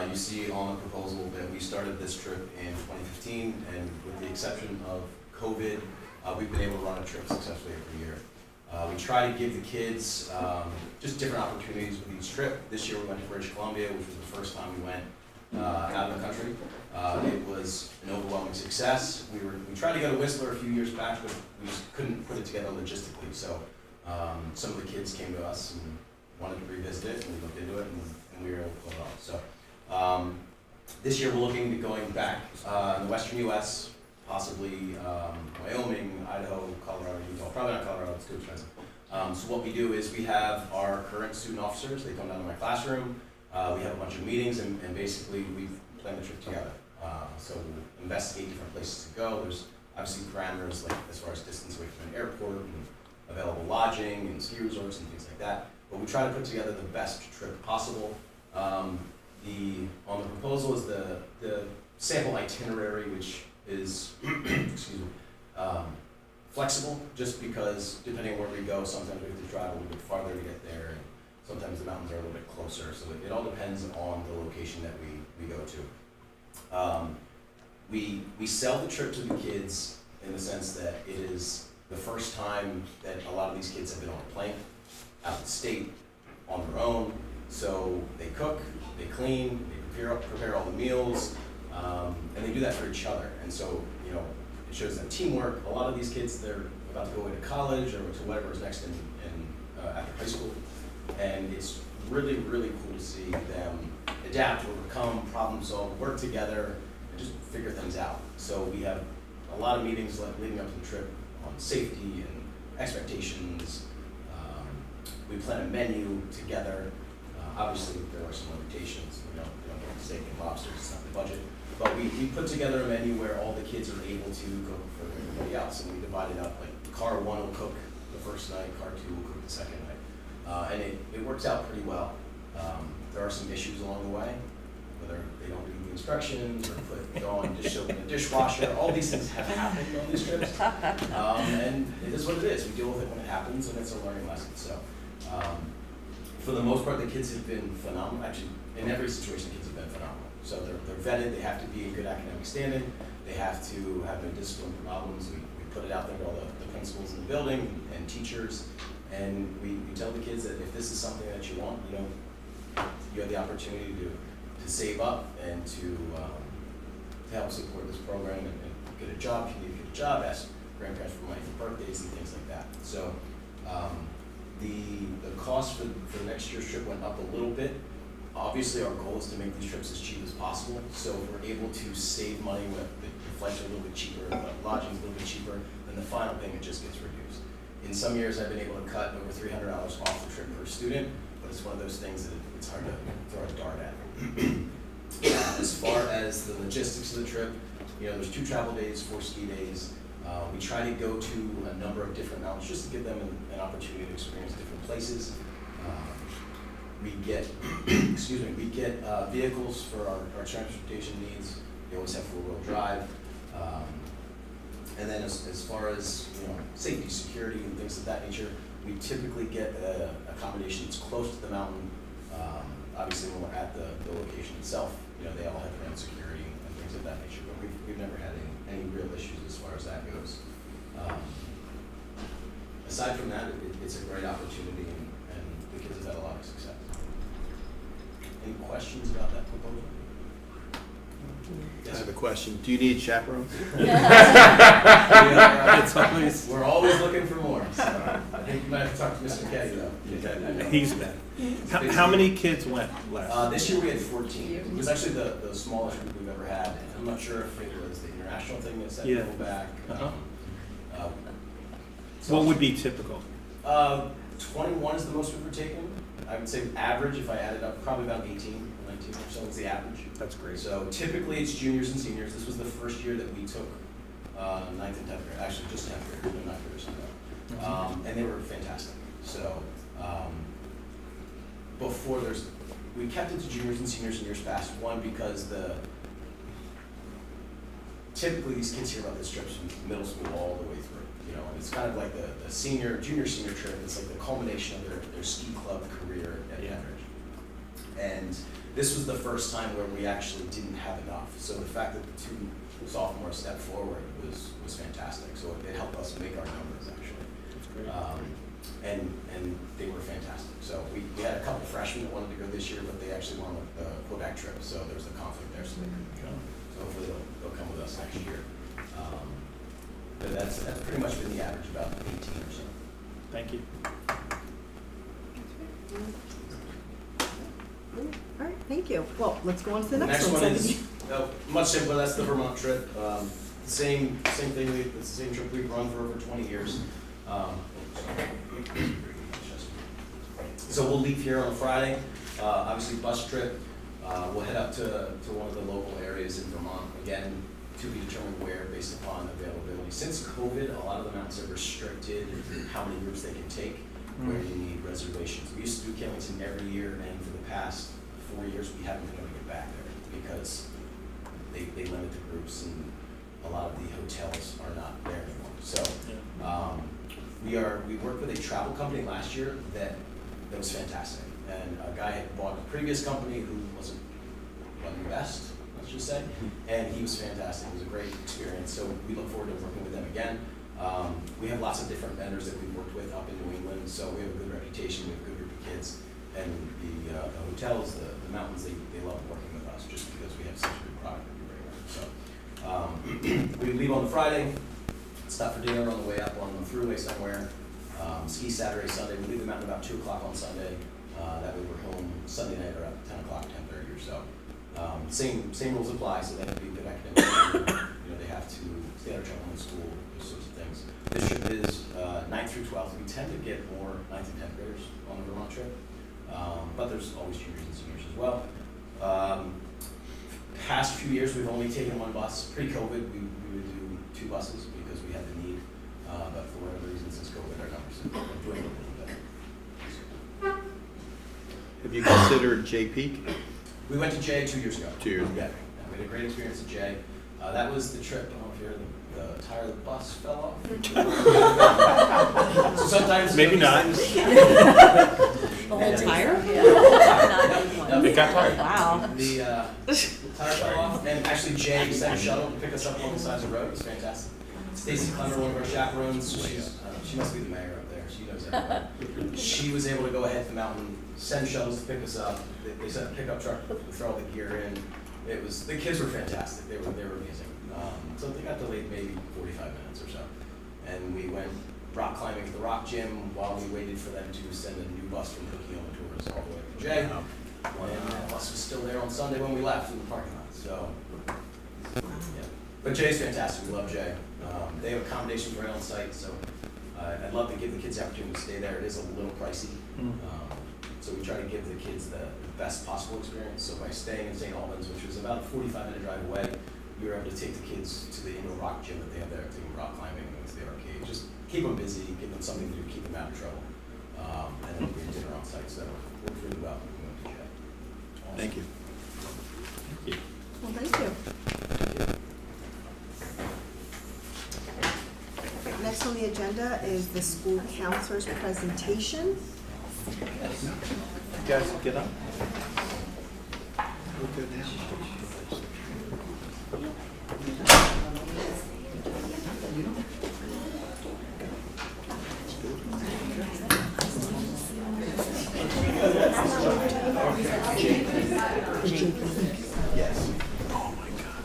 You see on the proposal that we started this trip in 2015, and with the exception of COVID, we've been able to run a trip successfully every year. We try to give the kids just different opportunities with each trip. This year we went to British Columbia, which was the first time we went out of the country. It was an overwhelming success. We tried to go to Whistler a few years back, but we just couldn't put it together logistically. So some of the kids came to us and wanted to revisit it, and we looked into it, and we were able to pull it off. So this year we're looking at going back in the Western U.S., possibly Wyoming, Idaho, Colorado, Utah. Probably not Colorado; it's too expensive. So what we do is we have our current student officers. They come down to my classroom. We have a bunch of meetings, and basically we plan the trip together. So we'll investigate different places to go. There's obviously parameters like as far as distance away from an airport and available lodging and ski resorts and things like that. But we try to put together the best trip possible. On the proposal is the sample itinerary, which is excuse me, flexible, just because depending on where we go, sometimes we have to drive a little bit farther to get there, and sometimes the mountains are a little bit closer. So it all depends on the location that we go to. We sell the trip to the kids in the sense that it is the first time that a lot of these kids have been on a plane, out of state, on their own. So they cook, they clean, they prepare all the meals, and they do that for each other. And so, you know, it shows them teamwork. A lot of these kids, they're about to go away to college or to whatever is next in after high school. And it's really, really cool to see them adapt, overcome, problem solve, work together, and just figure things out. So we have a lot of meetings leading up to the trip on safety and expectations. We plan a menu together. Obviously, there are some limitations. We don't get steak and lobsters, it's not the budget. But we put together a menu where all the kids are able to cook for everybody else. And we divide it up, like car one will cook the first night, car two will cook the second night. And it works out pretty well. There are some issues along the way, whether they don't read the instructions or go on dish soap in the dishwasher. All these things have happened on these trips. And it is what it is. We deal with it when it happens, and it's a learning lesson. So for the most part, the kids have been phenomenal. Actually, in every situation, the kids have been phenomenal. So they're vetted. They have to be in good academic standing. They have to have no discipline problems. We put it out there to all the principals in the building and teachers. And we tell the kids that if this is something that you want, you know, you have the opportunity to save up and to help support this program and get a job. If you need to get a job, ask grandparents for money for birthdays and things like that. So the cost for next year's trip went up a little bit. Obviously, our goal is to make these trips as cheap as possible. So if we're able to save money with the flights are a little bit cheaper, the lodging is a little bit cheaper, then the final payment just gets reduced. In some years, I've been able to cut over $300 off the trip per student, but it's one of those things that it's hard to throw a dart at. As far as the logistics of the trip, you know, there's 2 travel days, 4 ski days. We try to go to a number of different mountains just to give them an opportunity to experience different places. We get, vehicles for our transportation needs. We always have 4-wheel drive. And then as far as, you know, safety, security, and things of that nature, we typically get accommodation that's close to the mountain. Obviously, when we're at the location itself, you know, they all have their own security and things of that nature. But we've never had any real issues as far as that goes. Aside from that, it's a great opportunity, and the kids have had a lot of success. Any questions about that proposal? I have a question. Do you need chaperones? We're always looking for more. So I think you might have to talk to Mr. Ketty, though. He's been. How many kids went last? This year we had 14. It was actually the smallest group we've ever had. I'm not sure if it was the international thing that set people back. What would be typical? 21 is the most we've ever taken. I would say average, if I added up, probably about 18 or 19 or so is the average. That's great. So typically it's juniors and seniors. This was the first year that we took 9th and 10th grade, actually just 10th grade, no 9th graders. And they were fantastic. So before there's we kept it to juniors and seniors in years past. One, because typically these kids hear about this trips from middle school all the way through. You know, and it's kind of like the junior senior trip. It's like the culmination of their ski club career at Penridge. And this was the first time where we actually didn't have enough. So the fact that the two sophomores stepped forward was fantastic. So it helped us make our numbers actually. That's great. And they were fantastic. So we had a couple freshmen that wanted to go this year, but they actually wanted the Quebec trip, so there was a conflict there, so they couldn't go. So hopefully they'll come with us next year. But that's pretty much been the average, about 18 or so. Thank you. All right, thank you. Well, let's go on to the next one. Next one is much simpler. That's the Vermont trip. Same thing. It's the same trip we've run for over 20 years. So we'll leave here on a Friday. Obviously, bus trip. We'll head up to one of the local areas in Vermont. Again, to be determined where based upon availability. Since COVID, a lot of the mountains have restricted how many groups they can take, where you need reservations. We used to do Killington every year, and for the past 4 years, we haven't been able to get back there because they limit the groups, and a lot of the hotels are not there anymore. So we worked with a travel company last year that was fantastic, and a guy had bought a previous company who wasn't the best, let's just say, and he was fantastic. It was a great experience. So we look forward to working with them again. We have lots of different vendors that we've worked with up in New England, so we have a good reputation, we have a good group of kids, and the hotels, the mountains, they love working with us just because we have such a good product that we bring around. So we leave on the Friday, stop for dinner on the way up on the thruway somewhere, ski Saturday, Sunday. We leave the mountain about 2 o'clock on Sunday. That way we're home Sunday night around 10 o'clock, 10:30 or so. Same rules apply, so they have to be good academic. They have to stay out of trouble in school, those sorts of things. This trip is 9th through 12th. We tend to get more 9th and 10th graders on the Vermont trip, but there's always juniors and seniors as well. Past few years, we've only taken one bus. Pre-COVID, we would do 2 buses because we had the need, but for whatever reason, since COVID, our numbers have dwindled a little bit. Have you considered Jay Peak? We went to Jay 2 years ago. 2 years ago. Yeah, we had a great experience at Jay. That was the trip. I don't know if you heard the tire of the bus fell off. So sometimes Maybe not. The whole tire? It got tired. Wow. The tire fell off, and actually Jay sent a shuttle to pick us up along the sides of the road. It was fantastic. Stacy Clemmer, one of our chaperones, she must be the mayor up there. She knows everybody. She was able to go ahead to the mountain, send shuttles to pick us up. They sent a pickup truck to throw all the gear in. The kids were fantastic. They were amazing. So they got delayed maybe 45 minutes or so, and we went rock climbing at the rock gym while we waited for them to send a new bus from Tokyo Tours all the way to Jay. And that bus was still there on Sunday when we left in the parking lot. So, yeah. But Jay's fantastic. We love Jay. They have accommodations right on site, so I'd love to give the kids the opportunity to stay there. It is a little pricey. So we try to give the kids the best possible experience. So by staying in St. Albans, which was about a 45-minute drive away, we were able to take the kids to the indoor rock gym that they have there, take them rock climbing, and to the arcade. Just keep them busy, give them something to do, keep them out of trouble. And then we had dinner on site, so it worked really well. We went to Jay. Thank you. Thank you. Well, thank you. Next on the agenda is the school counselor's presentation. You guys get up. We're good now. Yes. Oh my God.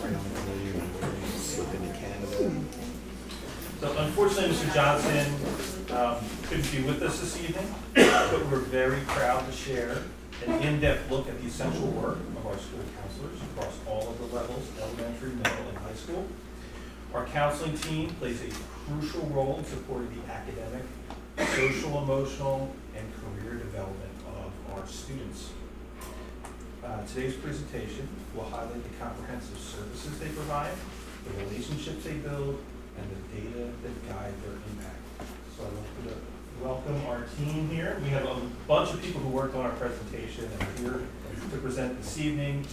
Right on the million, flipping to Canada. So unfortunately, Mr. Johnson couldn't be with us this evening, but we're very proud to share an in-depth look at the essential work of our school counselors across all of the levels, elementary, middle, and high school. Our counseling team plays a crucial role in supporting the academic, social, emotional, and career development of our students. Today's presentation will highlight the comprehensive services they provide, the relationships they build, and the data that guide their impact. So I will put a welcome our team here. We have a bunch of people who worked on our presentation and are here to present this evening.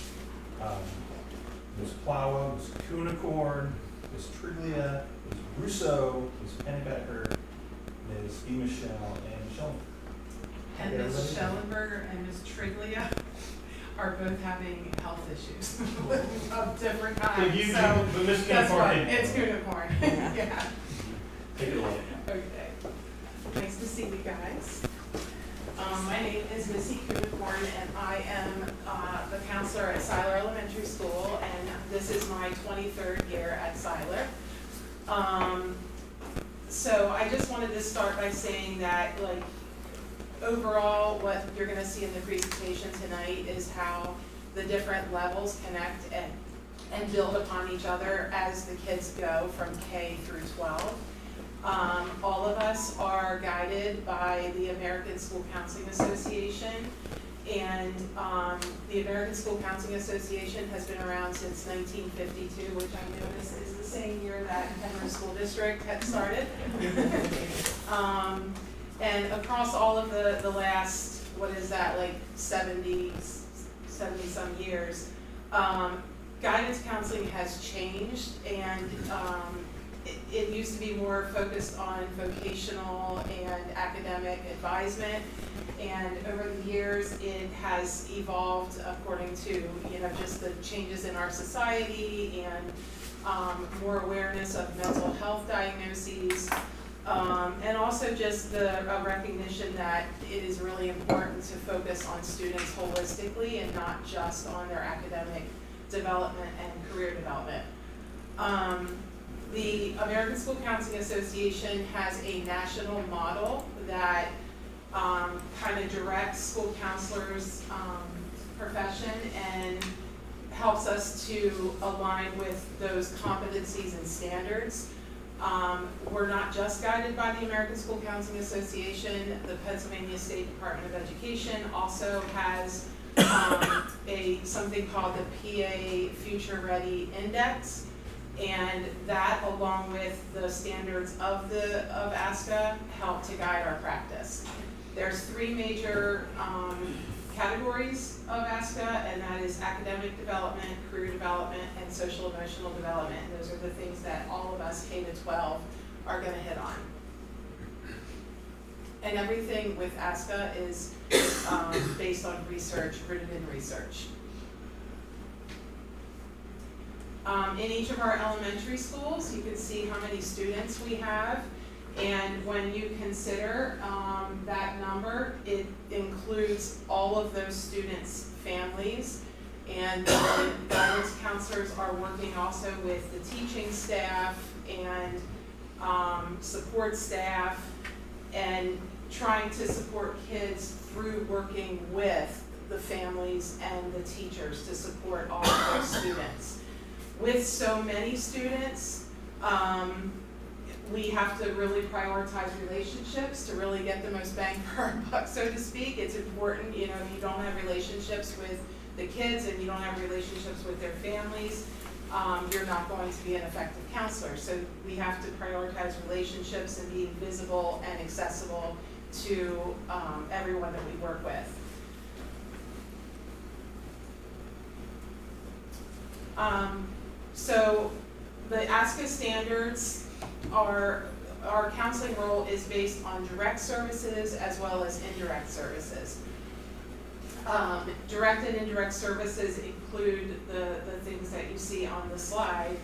Ms. Plowa, Ms. Kunicorn, Ms. Triglia, Ms. Russo, Ms. Pennebecker, Ms. E. Michelle, and Michelle. And Okay, Ms. everybody? Schellenberger and Ms. Triglia are both having health issues of different So kinds, you, so but Ms. guess what? Kunicorn, It's Kunicorn, yeah. take it away. Okay. Nice to see you guys. My name is Missy Kunicorn, and I am the counselor at Seiler Elementary School, and this is my 23rd year at Seiler. So I just wanted to start by saying that, like, overall, what you're gonna see in the presentation tonight is how the different levels connect and build upon each other as the kids go from K through 12. All of us are guided by the American School Counseling Association, and the American School Counseling Association has been around since 1952, which I notice is the same year that Penrose School District had started. And across all of the last, what is that, like 70 some years, guidance counseling has changed, and it used to be more focused on vocational and academic advisement, and over the years it has evolved according to, just the changes in our society and more awareness of mental health diagnoses, and also just the recognition that it is really important to focus on students holistically and not just on their academic development and career development. The American School Counseling Association has a national model that kind of directs school counselors' profession and helps us to align with those competencies and standards. We're not just guided by the American School Counseling Association. The Pennsylvania State Department of Education also has something called the PA Future Ready Index, and that, along with the standards of ASCA, help to guide our practice. There's three major categories of ASCA, and that is academic development, career development, and social emotional development. And those are the things that all of us K-12 are going to hit on. And everything with ASCA is based on research, rooted in research. In each of our elementary schools, you can see how many students we have. And when you consider that number, it includes all of those students' families. And the guidance counselors are working also with the teaching staff and support staff, and trying to support kids through working with the families and the teachers to support all of those students. With so many students, we have to really prioritize relationships to really get the most bang for our buck, so to speak. It's important, if you don't have relationships with the kids and you don't have relationships with their families, you're not going to be an effective counselor. So we have to prioritize relationships and be visible and accessible to everyone that we work with. So the ASCA standards are, our counseling role is based on direct services as well as indirect services. Direct and indirect services include the things that you see on the slide.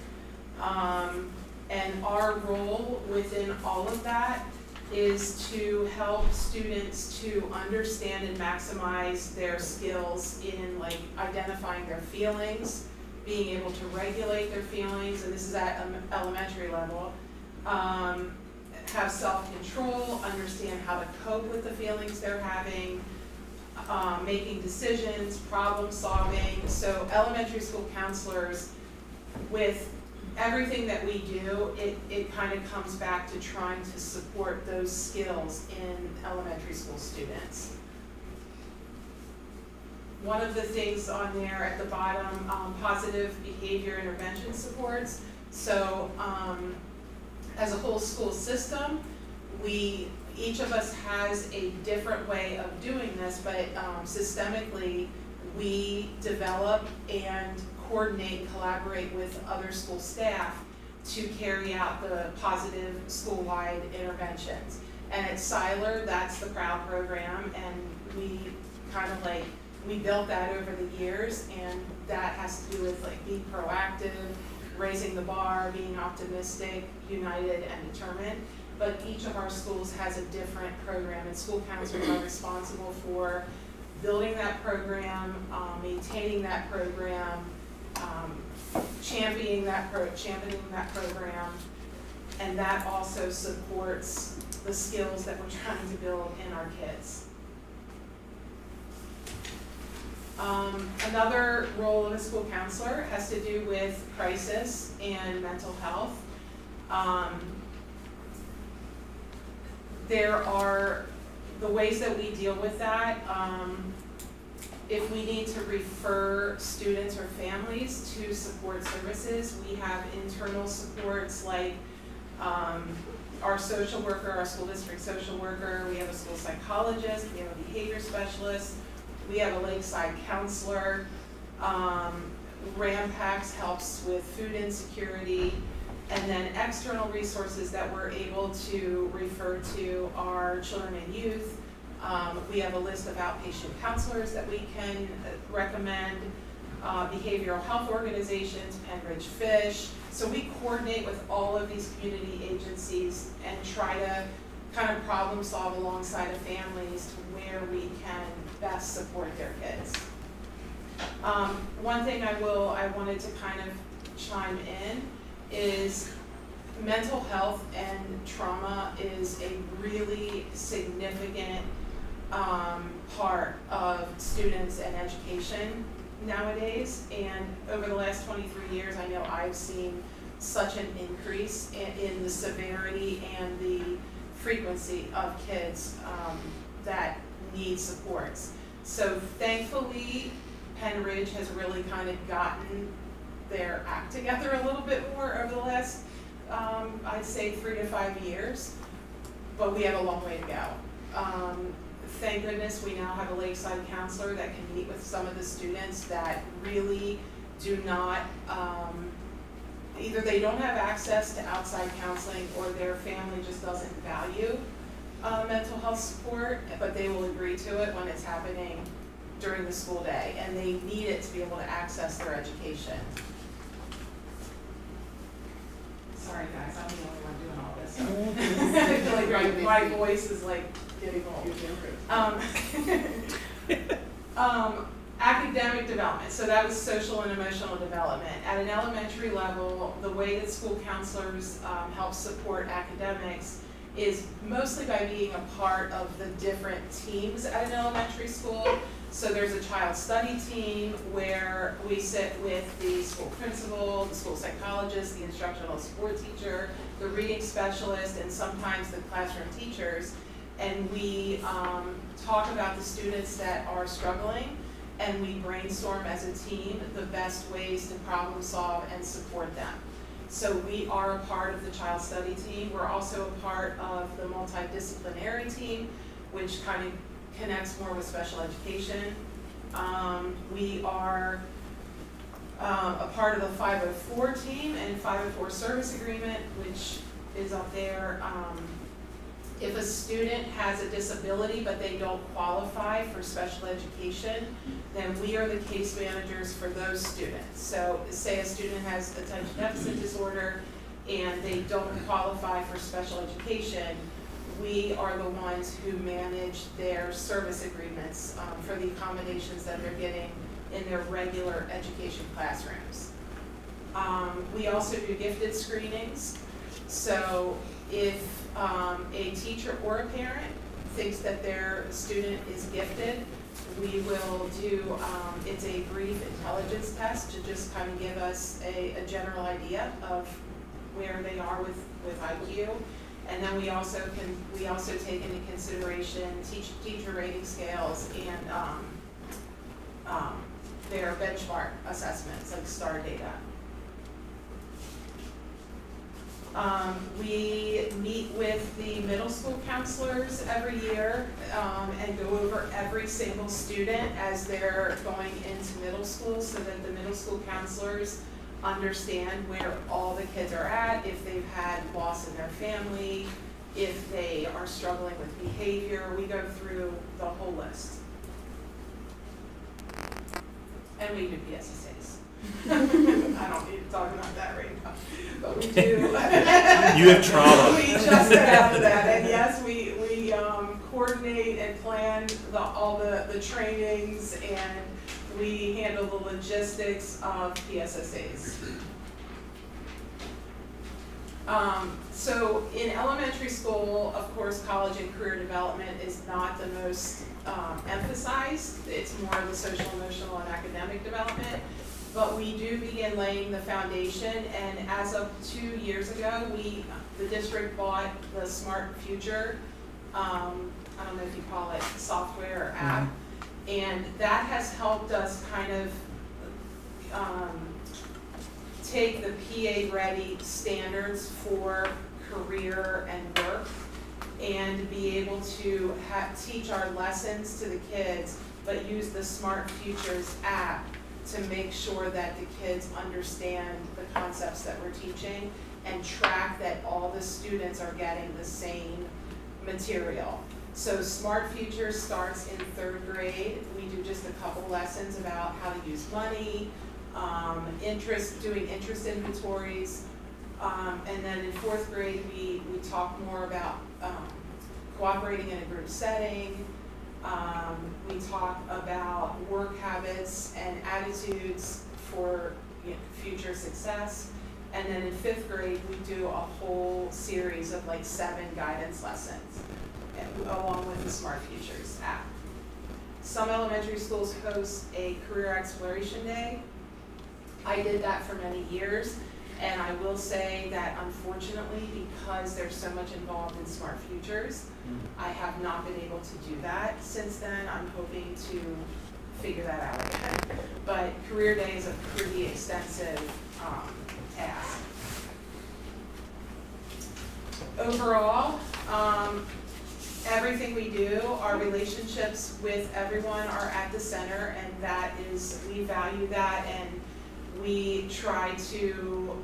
And our role within all of that is to help students to understand and maximize their skills in identifying their feelings, being able to regulate their feelings, and this is at elementary level, have self-control, understand how to cope with the feelings they're having, making decisions, problem solving. So elementary school counselors, with everything that we do, it kind of comes back to trying to support those skills in elementary school students. One of the things on there at the bottom, positive behavior intervention supports. So as a whole school system, we each of us has a different way of doing this, but systemically, we develop and coordinate and collaborate with other school staff to carry out the positive school-wide interventions. And at Siler, that's the PROUD program, and we kind of like, we built that over the years, and that has to do with like being proactive, raising the bar, being optimistic, united, and determined. But each of our schools has a different program, and school counselors are responsible for building that program, maintaining that program, championing that program, and that also supports the skills that we're trying to build in our kids. Another role of a school counselor has to do with crisis and mental health. There are the ways that we deal with that. If we need to refer students or families to support services, we have internal supports like our social worker, our school district social worker, we have a school psychologist, we have a behavior specialist, we have a lakeside counselor. RAMPACS helps with food insecurity, and then external resources that we're able to refer to are children and youth. We have a list of outpatient counselors that we can recommend, behavioral health organizations, Penridge Fish. So we coordinate with all of these community agencies and try to kind of problem solve alongside of families to where we can best support their kids. One thing I wanted to kind of chime in is mental health and trauma is a really significant part of students and education nowadays. And over the last 23 years, I know I've seen such an increase in the severity and the frequency of kids that need supports. So thankfully, Penridge has really kind of gotten their act together a little bit more over the last, I'd say 3 to 5 years, but we have a long way to go. Thank goodness we now have a lakeside counselor that can meet with some of the students that really do not, either they don't have access to outside counseling or their family just doesn't value mental health support, but they will agree to it when it's happening during the school day, and they need it to be able to access their education. Sorry guys, I'm the only one doing all this. I feel like my voice is like getting old. Academic development, so that was social and emotional development. At an elementary level, the way that school counselors help support academics is mostly by being a part of the different teams at an elementary school. So there's a child study team where we sit with the school principal, the school psychologist, the instructional support teacher, the reading specialist, and sometimes the classroom teachers. And we talk about the students that are struggling, and we brainstorm as a team the best ways to problem solve and support them. So we are a part of the child study team. We're also a part of the multidisciplinary team, which kind of connects more with special education. We are a part of the 504 team and 504 service agreement, which is up there. If a student has a disability but they don't qualify for special education, then we are the case managers for those students. So say a student has attention deficit disorder and they don't qualify for special education, we are the ones who manage their service agreements for the accommodations that they're getting in their regular education classrooms. We also do gifted screenings. So if a teacher or a parent thinks that their student is gifted, we will do, it's a brief intelligence test to just kind of give us a general idea of where they are with IQ. And then we also take into consideration teacher rating scales and their benchmark assessments like STAR data. We meet with the middle school counselors every year and go over every single student as they're going into middle school so that the middle school counselors understand where all the kids are at, if they've had loss in their family, if they are struggling with behavior. We go through the whole list. And we do PSSAs. I don't need to talk about that right now, but we do. You have trauma. We just have that, and yes, we coordinate and plan all the trainings, and we handle the logistics of PSSAs. So in elementary school, of course, college and career development is not the most emphasized. It's more of the social, emotional, and academic development. But we do begin laying the foundation, and as of 2 years ago, the district bought the Smart Future, I don't know if you call it software or app, and that has helped us kind of take the PA-ready standards for career and work and be able to teach our lessons to the kids, but use the Smart Futures app to make sure that the kids understand the concepts that we're teaching and track that all the students are getting the same material. So Smart Futures starts in 3rd grade. We do just a couple lessons about how to use money, doing interest inventories, and then in 4th grade we talk more about cooperating in a group setting. We talk about work habits and attitudes for future success. And then in 5th grade, we do a whole series of like 7 guidance lessons along with the Smart Futures app. Some elementary schools host a career exploration day. I did that for many years. And I will say that unfortunately, because there's so much involved in Smart Futures, I have not been able to do that since then. I'm hoping to figure that out again. But Career Day is a pretty extensive task. Overall, everything we do, our relationships with everyone are at the center, and that is, we value that, and we try to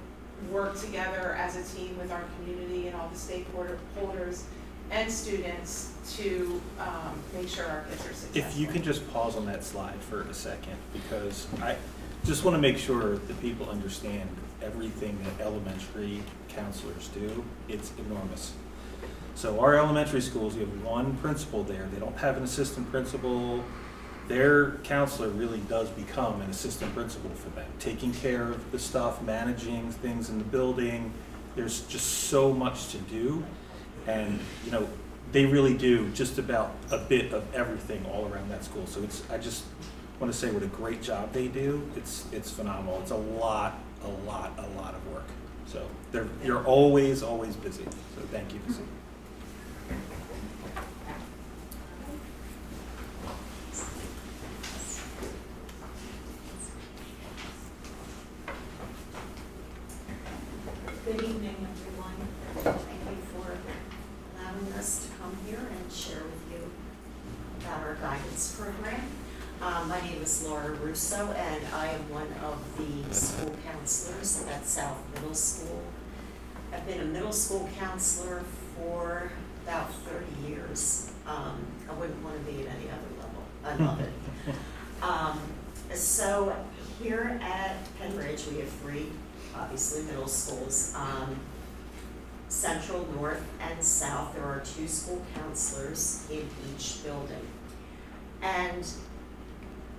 work together as a team with our community and all the stakeholders and students to make sure our kids are successful. If you can just pause on that slide for a second, because I just want to make sure that people understand everything that elementary counselors do. It's enormous. So our elementary schools, you have one principal there. They don't have an assistant principal. Their counselor really does become an assistant principal for them, taking care of the stuff, managing things in the building. There's just so much to do, and they really do just about a bit of everything all around that school. So I just want to say what a great job they do. It's phenomenal. It's a lot of work. So you're always busy. So thank you. Good evening, everyone. Thank you for allowing us to come here and share with you about our guidance program. My name is Laura Russo, and I am one of the school counselors at South Middle School. I've been a middle school counselor for about 30 years. I wouldn't want to be at any other level. I love it. So here at Penridge, we have 3 obviously middle schools, Central, North, and South. There are 2 school counselors in each building. And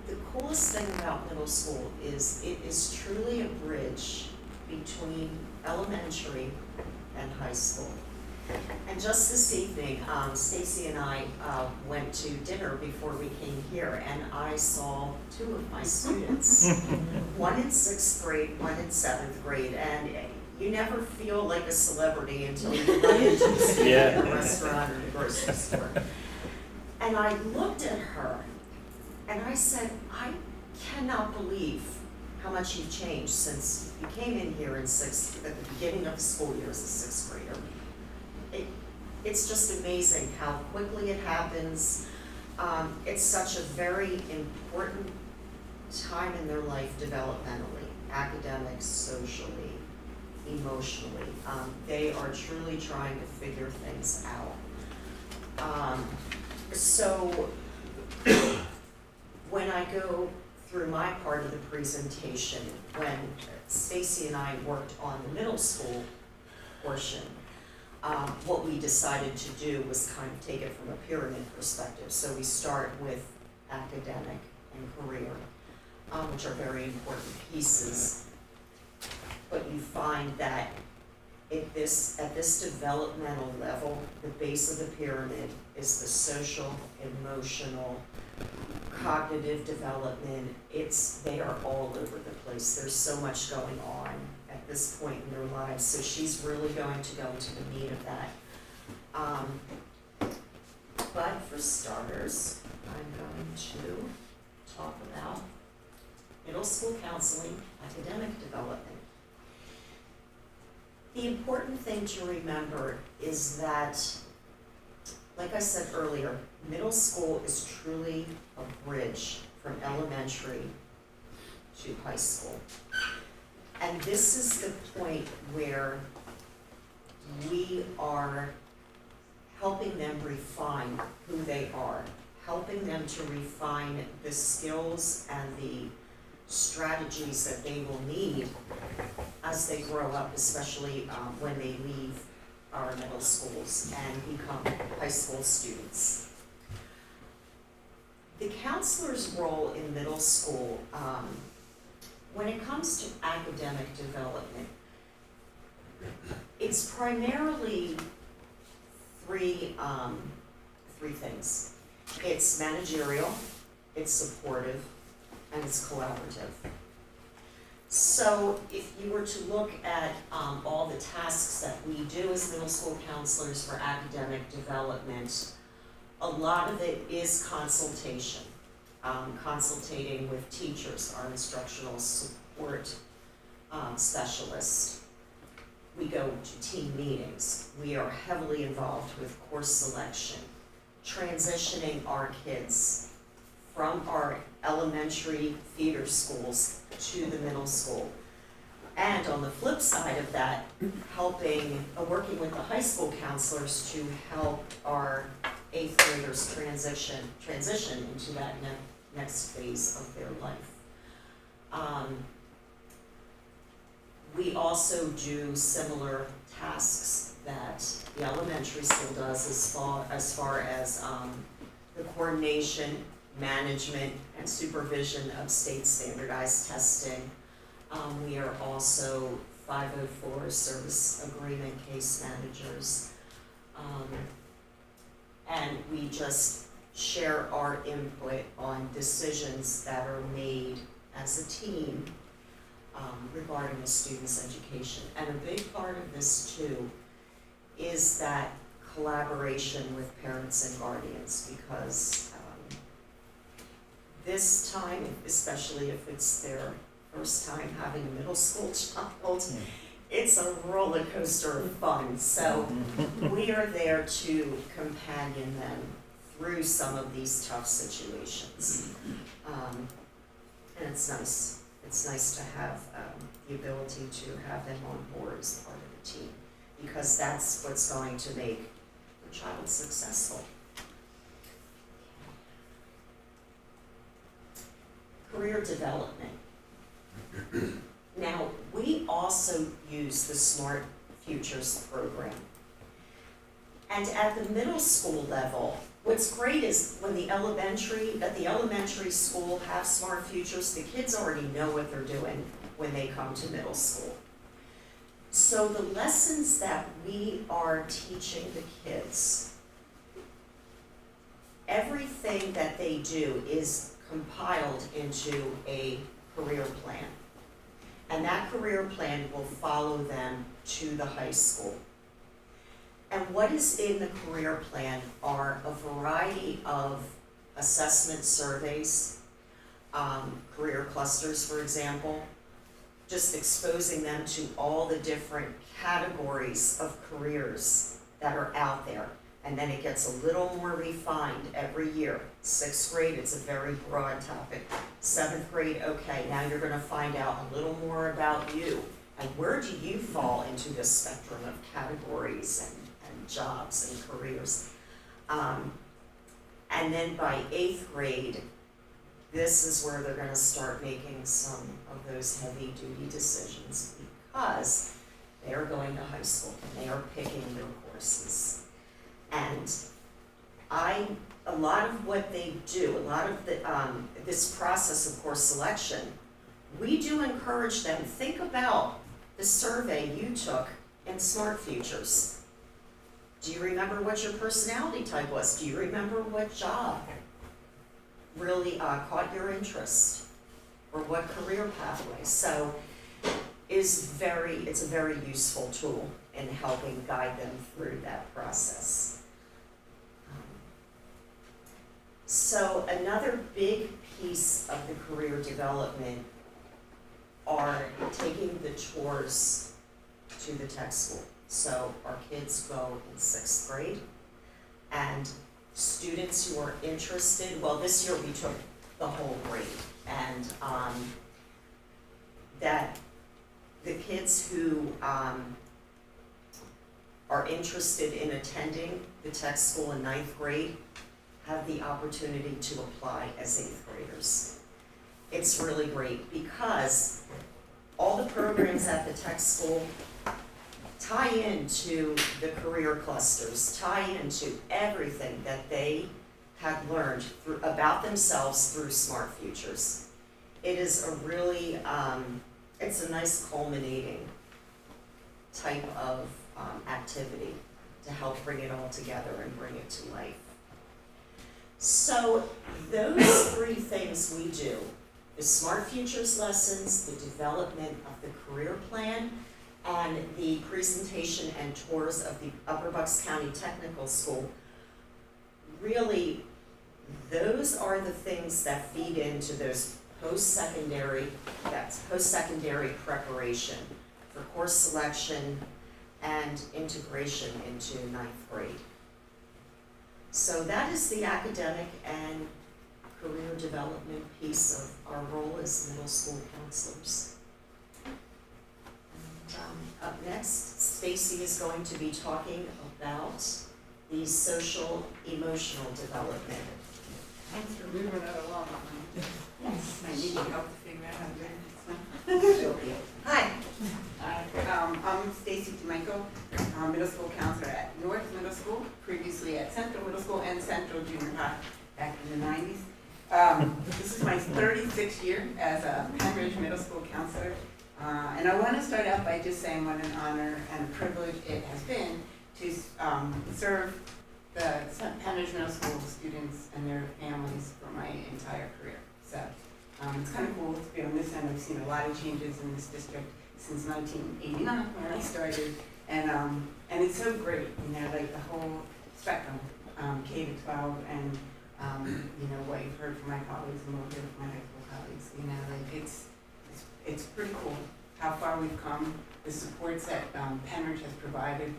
the coolest thing about middle school is it is truly a bridge between elementary and high school. And just this evening, Stacy and I went to dinner before we came here, and I saw 2 of my students, one in 6th grade, one in 7th grade, and you never feel like a celebrity until you run into a student in a restaurant or the grocery store. And I looked at her, and I said, I cannot believe how much you've changed since you came in here at the beginning of the school year as a sixth grader. It's just amazing how quickly it happens. It's such a very important time in their life developmentally, academics, socially, emotionally. They are truly trying to figure things out. So when I go through my part of the presentation, when Stacy and I worked on the middle school portion, what we decided to do was kind of take it from a pyramid perspective. So we start with academic and career, which are very important pieces. But you find that at this developmental level, the base of the pyramid is the social, emotional, cognitive development. They are all over the place. There's so much going on at this point in their lives. So she's really going to go into the meat of that. But for starters, I'm going to talk about middle school counseling, academic development. The important thing to remember is that, like I said earlier, middle school is truly a bridge from elementary to high school. And this is the point where we are helping them refine who they are, helping them to refine the skills and the strategies that they will need as they grow up, especially when they leave our middle schools and become high school students. The counselor's role in middle school, when it comes to academic development, it's primarily three things. It's managerial, it's supportive, and it's collaborative. So if you were to look at all the tasks that we do as middle school counselors for academic development, a lot of it is consultation, consultating with teachers, our instructional support specialists. We go to team meetings. We are heavily involved with course selection, transitioning our kids from our elementary feeder schools to the middle school. And on the flip side of that, working with the high school counselors to help our 8th graders transition into that next phase of their life. We also do similar tasks that the elementary school does as far as the coordination, management, and supervision of state standardized testing. We are also 504 service agreement case managers. And we just share our input on decisions that are made as a team regarding a student's education. And a big part of this too is that collaboration with parents and guardians, because this time, especially if it's their first time having a middle school child, it's a roller coaster of fun. So we are there to companion them through some of these tough situations. And it's nice. It's nice to have the ability to have them on board as part of the team, because that's what's going to make the child successful. Career development. Now, we also use the Smart Futures program. And at the middle school level, what's great is when at the elementary school have Smart Futures, the kids already know what they're doing when they come to middle school. So the lessons that we are teaching the kids, everything that they do is compiled into a career plan. And that career plan will follow them to the high school. And what is in the career plan are a variety of assessment surveys, career clusters, for example, just exposing them to all the different categories of careers that are out there. And then it gets a little more refined every year. 6th grade, it's a very broad topic. 7th grade, okay, now you're gonna find out a little more about you. And where do you fall into this spectrum of categories and jobs and careers? And then by 8th grade, this is where they're gonna start making some of those heavy duty decisions because they are going to high school and they are picking their courses. And a lot of what they do, a lot of the, this process of course selection, we do encourage them, think about the survey you took in Smart Futures. Do you remember what your personality type was? Do you remember what job really caught your interest? Or what career pathway? So it's a very useful tool in helping guide them through that process. So another big piece of the career development are taking the tours to the tech school. So our kids go in 6th grade, and students who are interested, well, this year we took the whole grade, and that the kids who are interested in attending the tech school in 9th grade have the opportunity to apply as 8th graders. It's really great because all the programs at the tech school tie into the career clusters, tie into everything that they have learned about themselves through Smart Futures. It is a really, it's a nice culminating type of activity to help bring it all together and bring it to life. So those 3 things we do, the Smart Futures lessons, the development of the career plan, and the presentation and tours of the Upper Bucks County Technical School, really, those are the things that feed into those post-secondary preparation for course selection and integration into 9th grade. So that is the academic and career development piece of our role as middle school counselors. And up next, Stacy is going to be talking about the social emotional development. Thanks for moving that along. I need your help to figure out how to do this. Hi. I'm Stacy D'Amico, middle school counselor at North Middle School, previously at Central Middle School and Central Junior High back in the 90s. This is my 36th year as a Penridge Middle School counselor. And I want to start out by just saying what an honor and a privilege it has been to serve the Penridge Middle School students and their families for my entire career. So it's kind of cool to be on this end. I've seen a lot of changes in this district since 1989 when I started, and it's so great, you know, like the whole spectrum, K to 12, and you know what you've heard from my colleagues and what we'll hear from my high school colleagues. You know, like it's pretty cool how far we've come. The supports that Penridge has provided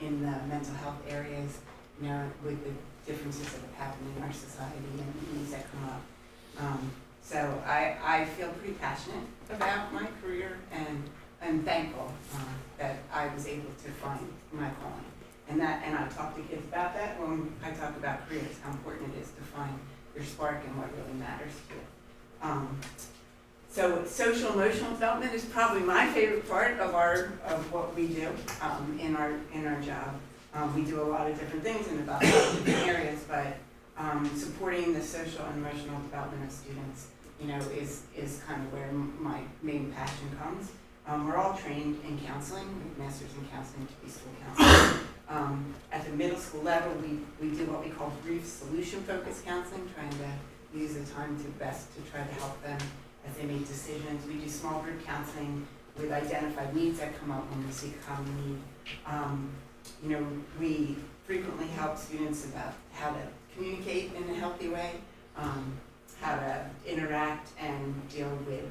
in the mental health areas, you know, with the differences that have happened in our society and the needs that come up. So I feel pretty passionate about my career, and I'm thankful that I was able to find my calling. And I talk to kids about that when I talk about careers, how important it is to find your spark and what really matters to you. So social emotional development is probably my favorite part of what we do in our job. We do a lot of different things in about different areas, but supporting the social and emotional development of students, you know, is kind of where my main passion comes. We're all trained in counseling. We have masters in counseling to be school counselors. At the middle school level, we do what we call brief solution-focused counseling, trying to use the time to best to try to help them as they make decisions. We do small group counseling with identified needs that come up when we see a common need. You know, we frequently help students about how to communicate in a healthy way, how to interact and deal with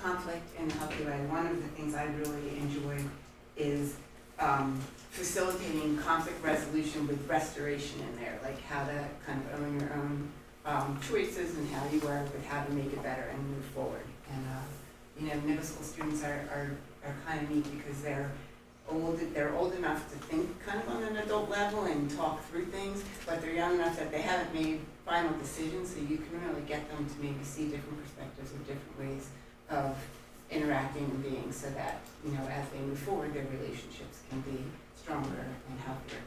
conflict in a healthy way. One of the things I really enjoy is facilitating conflict resolution with restoration in there, like how to kind of own your own choices and how you work with how to make it better and move forward. And you know, middle school students are kind of neat because they're old enough to think kind of on an adult level and talk through things, but they're young enough that they haven't made final decisions, so you can really get them to maybe see different perspectives or different ways of interacting and being, so that, you know, as they move forward, their relationships can be stronger and healthier.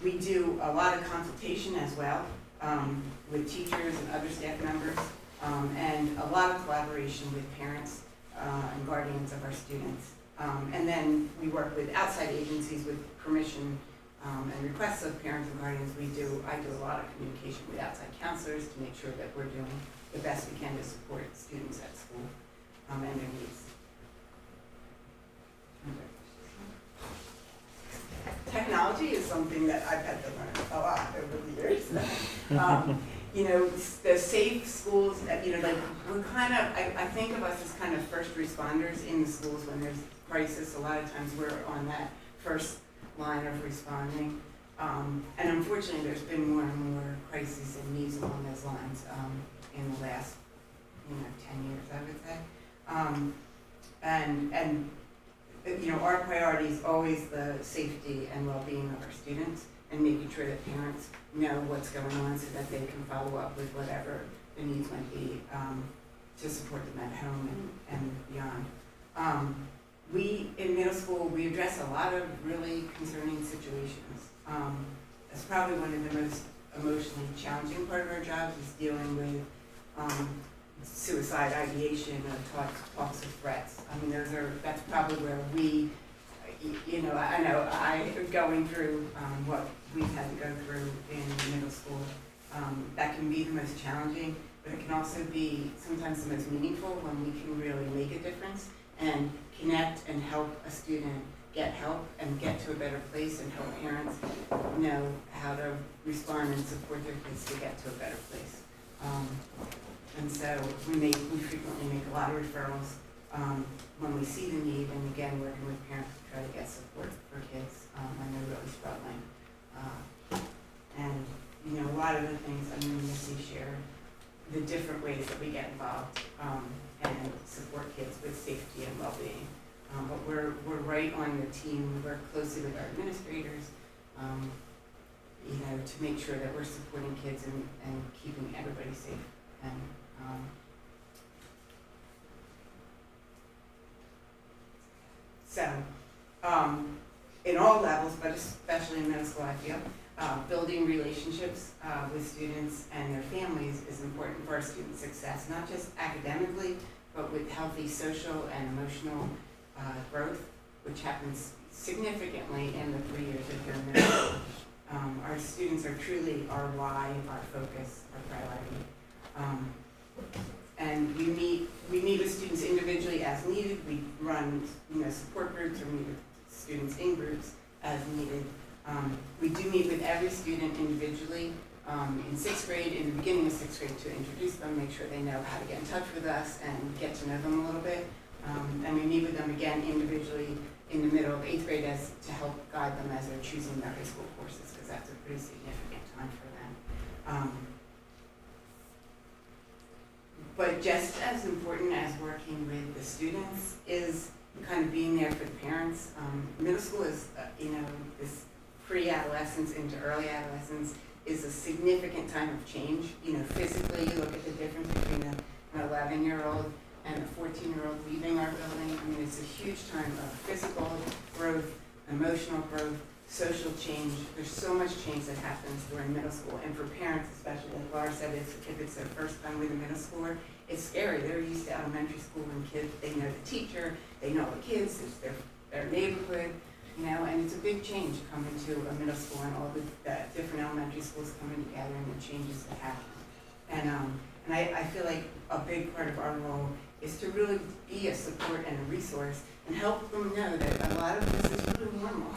We do a lot of consultation as well with teachers and other staff members, and a lot of collaboration with parents and guardians of our students. And then we work with outside agencies with permission and requests of parents and guardians. I do a lot of communication with outside counselors to make sure that we're doing the best we can to support students at school and their needs. Technology is something that I've had to learn a lot over the years. You know, the safe schools, you know, like we're kind of, I think of us as kind of first responders in the schools when there's crisis. A lot of times we're on that first line of responding. And unfortunately, there's been more and more crises and needs along those lines in the last, 10 years, I would say. And you know, our priority is always the safety and well-being of our students, and making sure that parents know what's going on so that they can follow up with whatever the needs might be to support them at home and beyond. We, in middle school, we address a lot of really concerning situations. That's probably one of the most emotionally challenging part of our jobs, is dealing with suicide ideation or talks of threats. I mean, that's probably where we, you know, I know going through what we've had to go through in middle school, that can be the most challenging, but it can also be sometimes the most meaningful when we can really make a difference and connect and help a student get help and get to a better place, and help parents know how to respond and support their kids to get to a better place. And so we frequently make a lot of referrals when we see the need, and again, working with parents to try to get support for kids when they're really struggling. And you know, a lot of the things, I mean, Missy shared the different ways that we get involved and support kids with safety and well-being. But we're right on the team. We work closely with our administrators, you know, to make sure that we're supporting kids and keeping everybody safe. And in all levels, but especially in middle school, I feel, building relationships with students and their families is important for our student success, not just academically, but with healthy social and emotional growth, which happens significantly in the 3 years of your middle school. Our students are truly our why, our focus, our priority. And we meet with students individually as needed. We run, support groups, or meet with students in groups as needed. We do meet with every student individually in 6th grade, in the beginning of 6th grade, to introduce them, make sure they know how to get in touch with us and get to know them a little bit. And we meet with them again individually in the middle of 8th grade to help guide them as they're choosing their high school courses, because that's a pretty significant time for them. But just as important as working with the students is kind of being there for the parents. Middle school is, this pre-adolescence into early adolescence is a significant time of change. Physically, you look at the difference between an 11-year-old and a 14-year-old leaving our building. I mean, it's a huge time of physical growth, emotional growth, social change. There's so much change that happens during middle school, and for parents especially, like Laura said, if it's their first time with a middle schooler, it's scary. They're used to elementary school and kids, they know the teacher, they know the kids, it's their neighborhood, and it's a big change coming to a middle school and all the different elementary schools coming together and the changes that happen. And I feel like a big part of our role is to really be a support and a resource and help them know that a lot of this is really normal,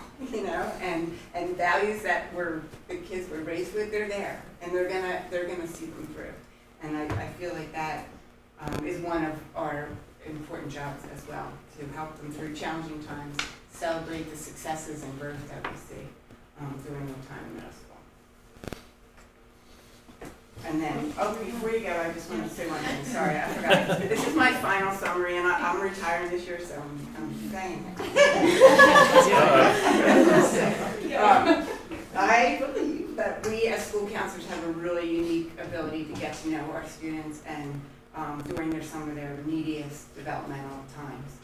and values that the kids were raised with, they're there, and they're gonna see them through. And I feel like that is one of our important jobs as well, to help them through challenging times, celebrate the successes and growth that we see during their time in middle school. And then, before you go, I just want to say one thing. Sorry, I forgot. This is my final summary, and I'm retiring this year, so I'm saying it. I believe that we as school counselors have a really unique ability to get to know our students and during some of their neediest developmental times.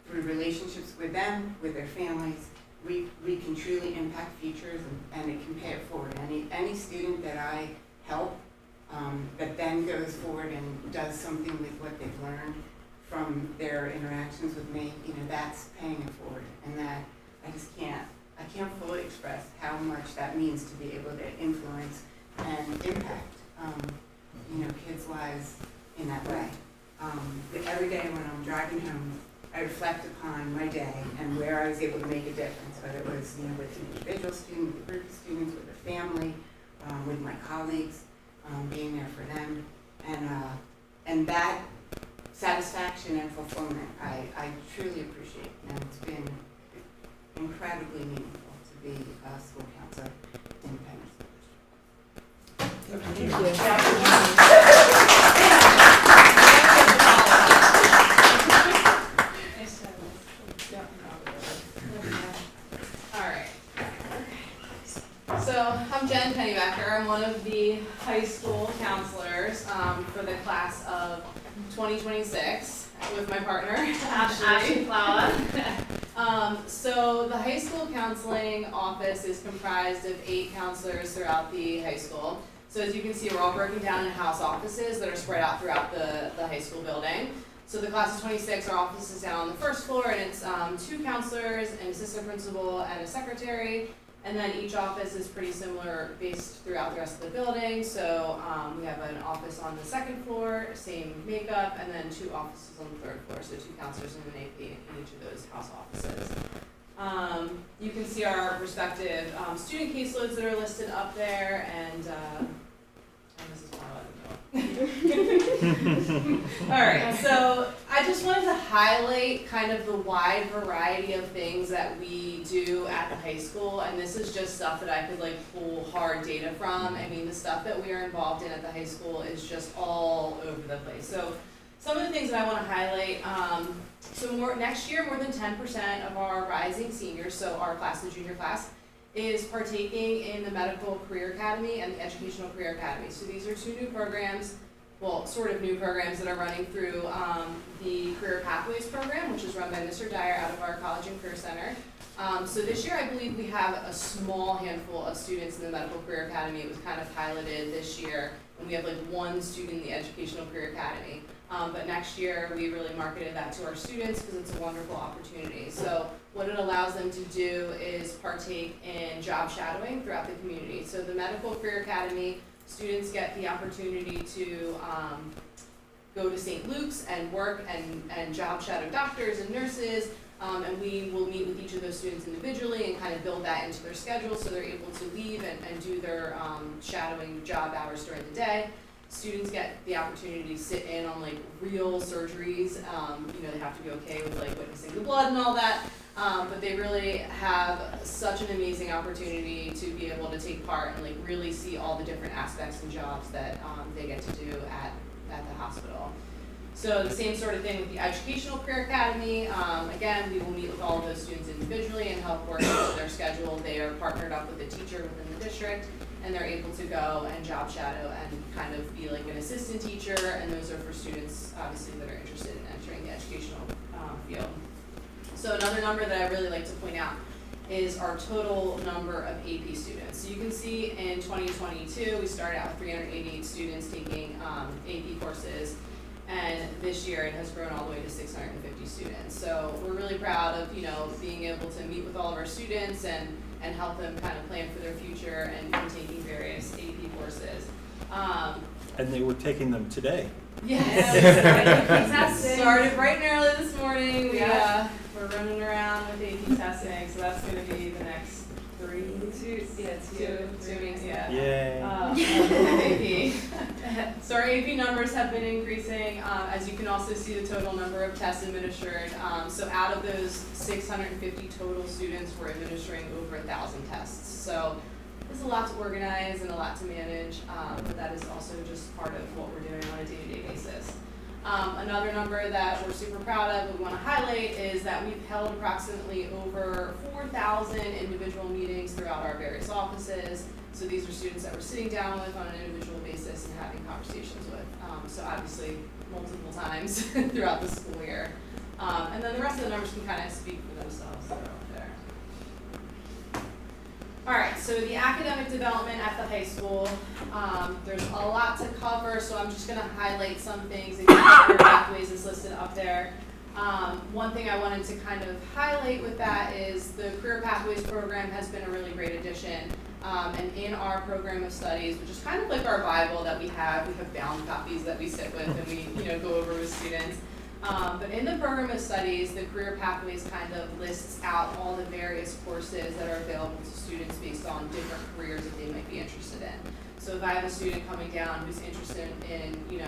Through relationships with them, with their families, we can truly impact futures and it can pay it forward. Any student that I help that then goes forward and does something with what they've learned from their interactions with me, that's paying it forward. And that I can't fully express how much that means to be able to influence and impact, kids' lives in that way. Every day when I'm driving home, I reflect upon my day and where I was able to make a difference, whether it was with an individual student, with a group of students, with a family, with my colleagues, being there for them, and that satisfaction and fulfillment I truly appreciate, and it's been incredibly meaningful to be a school counselor in Penn School District. So I'm Jen Pennybacker. I'm one of the high school counselors for the class of 2026 with my partner, Ashley Flower. So the high school counseling office is comprised of 8 counselors throughout the high school. So as you can see, we're all broken down in house offices that are spread out throughout the high school building. So the class of 26, our office is down on the first floor, and it's 2 counselors, an assistant principal, and a secretary. And then each office is pretty similar based throughout the rest of the building. So we have an office on the second floor, same makeup, and then 2 offices on the third floor. So 2 counselors and an AP in each of those house offices. You can see our respective student caseloads that are listed up there, and this is all right, so I just wanted to highlight kind of the wide variety of things that we do at the high school, and this is just stuff that I could pull hard data from. I mean, the stuff that we are involved in at the high school is just all over the place. So some of the things that I want to highlight, next year more than 10% of our rising seniors, so our class, the junior class, is partaking in the Medical Career Academy and the Educational Career Academy. So these are 2 new programs, well, sort of new programs that are running through the Career Pathways program, which is run by Mr. Dyer out of our College and Career Center. So this year, I believe we have a small handful of students in the Medical Career Academy. It was kind of piloted this year, and we have 1 student in the Educational Career Academy. But next year, we really marketed that to our students because it's a wonderful opportunity. So what it allows them to do is partake in job shadowing throughout the community. So the Medical Career Academy, students get the opportunity to go to St. Luke's and work and job shadow doctors and nurses, and we will meet with each of those students individually and kind of build that into their schedule so they're able to leave and do their shadowing job hours during the day. Students get the opportunity to sit in on real surgeries. They have to be okay with witnessing the blood and all that. But they really have such an amazing opportunity to be able to take part and really see all the different aspects and jobs that they get to do at the hospital. So the same sort of thing with the Educational Career Academy. Again, we will meet with all of those students individually and help work into their schedule. They are partnered up with a teacher within the district, and they're able to go and job shadow and kind of be an assistant teacher, and those are for students obviously that are interested in entering the educational field. So another number that I really like to point out is our total number of AP students. So you can see in 2022 we started out with 388 students taking AP courses, and this year it has grown all the way to 650 students. So we're really proud of being able to meet with all of our students and help them kind of plan for their future and taking various AP courses. And they were taking them today. Yes, started bright and early this morning. We're running around with AP testing, so that's going to be the next 2 weeks. Yeah. Yay. AP. So our AP numbers have been increasing, as you can also see the total number of tests administered. So out of those 650 total students, we're administering over 1,000 tests. So there's a lot to organize and a lot to manage, but that is also just part of what we're doing on a day-to-day basis. Another number that we're super proud of, we want to highlight, is that we've held approximately over 4,000 individual meetings throughout our various offices. So these are students that we're sitting down with on an individual basis and having conversations with. So obviously multiple times throughout the school year. And then the rest of the numbers can kind of speak for themselves. They're up there. All right, so the academic development at the high school, there's a lot to cover, so I'm just going to highlight some things. Again, career pathways is listed up there. One thing I wanted to kind of highlight with that is the Career Pathways program has been a really great addition. And in our program of studies, which is kind of like our Bible that we have bound copies that we sit with and we go over with students. But in the program of studies, the Career Pathways kind of lists out all the various courses that are available to students based on different careers that they might be interested in. So if I have a student coming down who's interested in,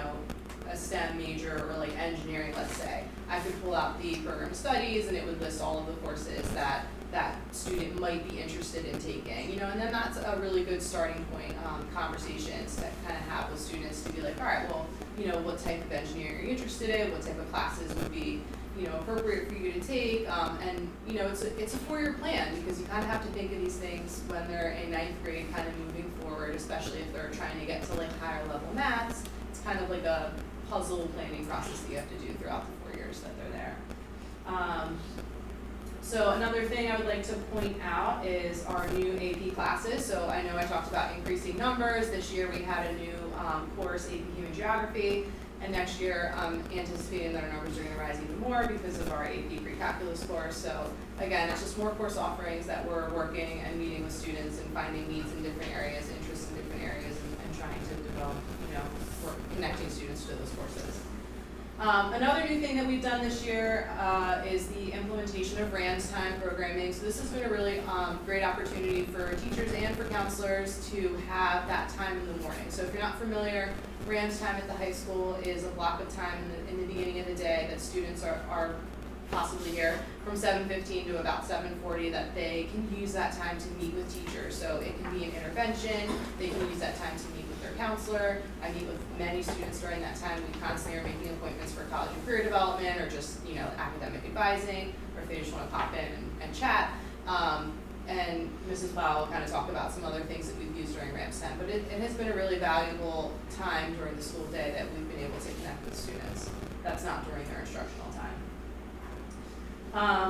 a STEM major or like engineering, let's say, I could pull out the program of studies and it would list all of the courses that that student might be interested in taking, and then that's a really good starting point, conversations that kind of have with students to be like, all right, well, what type of engineering are you interested in? What type of classes would be, appropriate for you to take? And, it's a 4-year plan because you kind of have to think of these things when they're in 9th grade kind of moving forward, especially if they're trying to get to like higher level maths. It's kind of like a puzzle planning process that you have to do throughout the 4 years that they're there. So another thing I would like to point out is our new AP classes. So I know I talked about increasing numbers. This year we had a new course, AP Human Geography, and next year I'm anticipating that our numbers are going to rise even more because of our AP Pre-Calculus course. So again, it's just more course offerings that we're working and meeting with students and finding needs in different areas, interests in different areas, and trying to develop, we're connecting students to those courses. Another new thing that we've done this year is the implementation of RAMS time programming. So this has been a really great opportunity for teachers and for counselors to have that time in the morning. So if you're not familiar, RAMS time at the high school is a block of time in the beginning of the day that students are possibly here from 7:15 to about 7:40 that they can use that time to meet with teachers. So it can be an intervention, they can use that time to meet with their counselor. I meet with many students during that time. We constantly are making appointments for college and career development or just academic advising, or if they just want to pop in and chat. And Mrs. Plow will kind of talk about some other things that we've used during RAMS time, but it has been a really valuable time during the school day that we've been able to connect with students. That's not during their instructional time.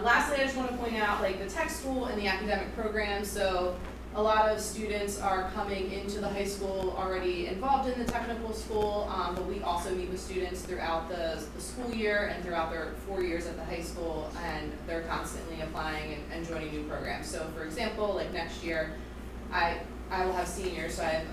Lastly, I just want to point out the tech school and the academic program. So a lot of students are coming into the high school already involved in the technical school, but we also meet with students throughout the school year and throughout their 4 years at the high school, and they're constantly applying and joining new programs. So for example, next year, I will have seniors, so I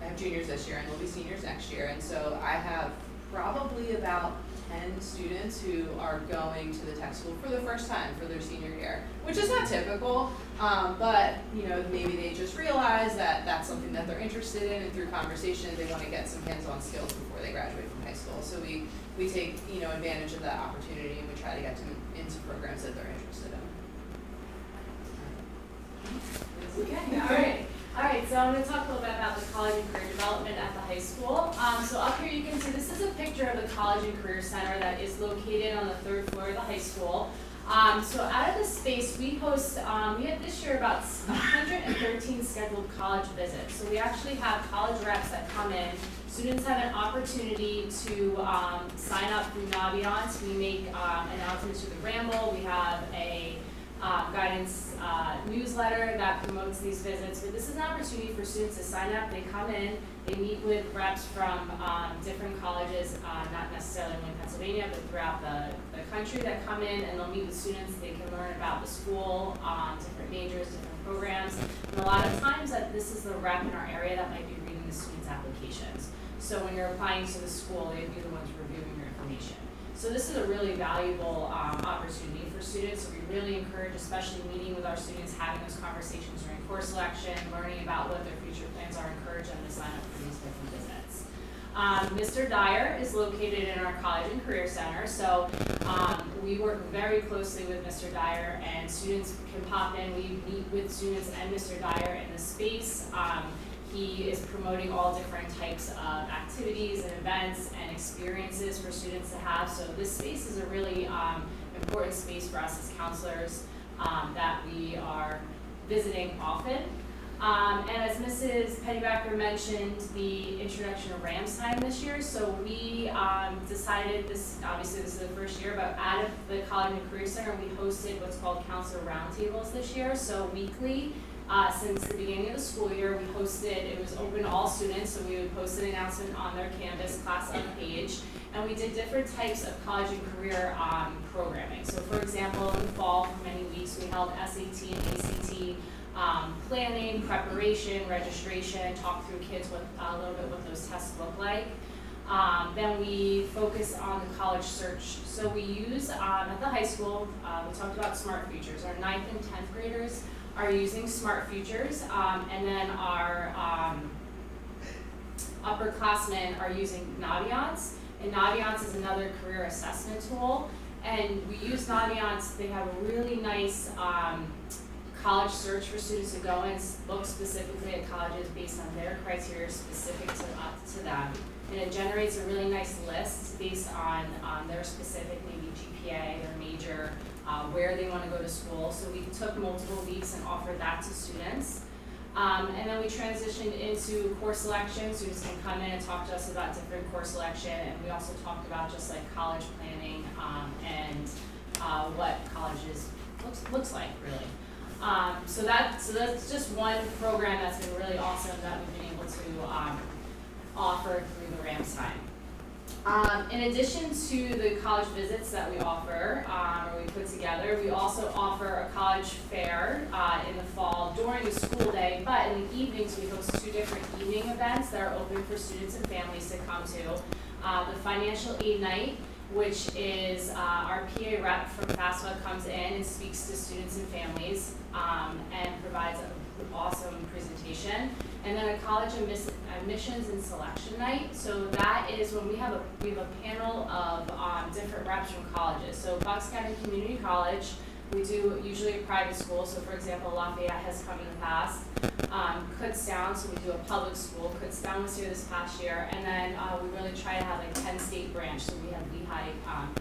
have juniors this year and there'll be seniors next year, and so I have probably about 10 students who are going to the tech school for the first time for their senior year, which is not typical, but maybe they just realize that that's something that they're interested in, and through conversation they want to get some hands-on skills before they graduate from high school. So we take advantage of that opportunity, and we try to get them into programs that they're interested in. Okay, all right, so I'm going to talk a little bit about the college and career development at the high school. So up here you can see this is a picture of the College and Career Center that is located on the 3rd floor of the high school. So out of this space, we host, we had this year about 113 scheduled college visits. So we actually have college reps that come in. Students have an opportunity to sign up through Naviance. We make announcements through the Ramble. We have a guidance newsletter that promotes these visits, but this is an opportunity for students to sign up. They come in, they meet with reps from different colleges, not necessarily only in Pennsylvania, but throughout the country that come in, and they'll meet with students. They can learn about the school, different majors, different programs, and a lot of times this is the rep in our area that might be reading the students' applications. So when you're applying to the school, they'd be the ones reviewing your information. So this is a really valuable opportunity for students. So we really encourage, especially meeting with our students, having those conversations during course selection, learning about what their future plans are, encourage them to sign up for these different visits. Mr. Dyer is located in our College and Career Center, so we work very closely with Mr. Dyer, and students can pop in. We meet with students and Mr. Dyer in the space. He is promoting all different types of activities and events and experiences for students to have. So this space is a really important space for us as counselors that we are visiting often. And as Mrs. Pennybacker mentioned, the introduction of Rams time this year. So we decided obviously this is the first year, but out of the College and Career Center, we hosted what's called counselor roundtables this year. So weekly, since the beginning of the school year, it was open to all students, so we would post an announcement on their Canvas class on page, and we did different types of college and career programming. So for example, in the fall, for many weeks, we held SAT and ACT planning, preparation, registration, talk through kids a little bit what those tests look like. Then we focus on the college search. So we use, at the high school, we talked about smart futures. Our 9th and 10th graders are using smart futures, and then our upperclassmen are using Naviance. And Naviance is another career assessment tool. And we use Naviance. They have a really nice college search for students to go and look specifically at colleges based on their criteria specific to them. And it generates a really nice list based on their specific maybe GPA, their major, where they want to go to school. So we took multiple weeks and offered that to students. And then we transitioned into course selection. Students can come in and talk to us about different course selection. And we also talked about just like college planning and what colleges looks like really. So that's just one program that's been really awesome that we've been able to offer through the Rams time. In addition to the college visits that we offer, or we put together, we also offer a college fair in the fall during the school day, but in the evenings we host 2 different evening events that are open for students and families to come to. The financial aid night, which is our PA rep from FAFSA comes in and speaks to students and families and provides an awesome presentation. And then a college admissions and selection night. So that is when we have a panel of different reps from colleges. So Bucks County Community College, we do usually a private school. So for example, Lafayette has come in the past. Kutztown, so we do a public school. Kutztown was here this past year. And then we really try to have like 10 state branch. So we have Lehigh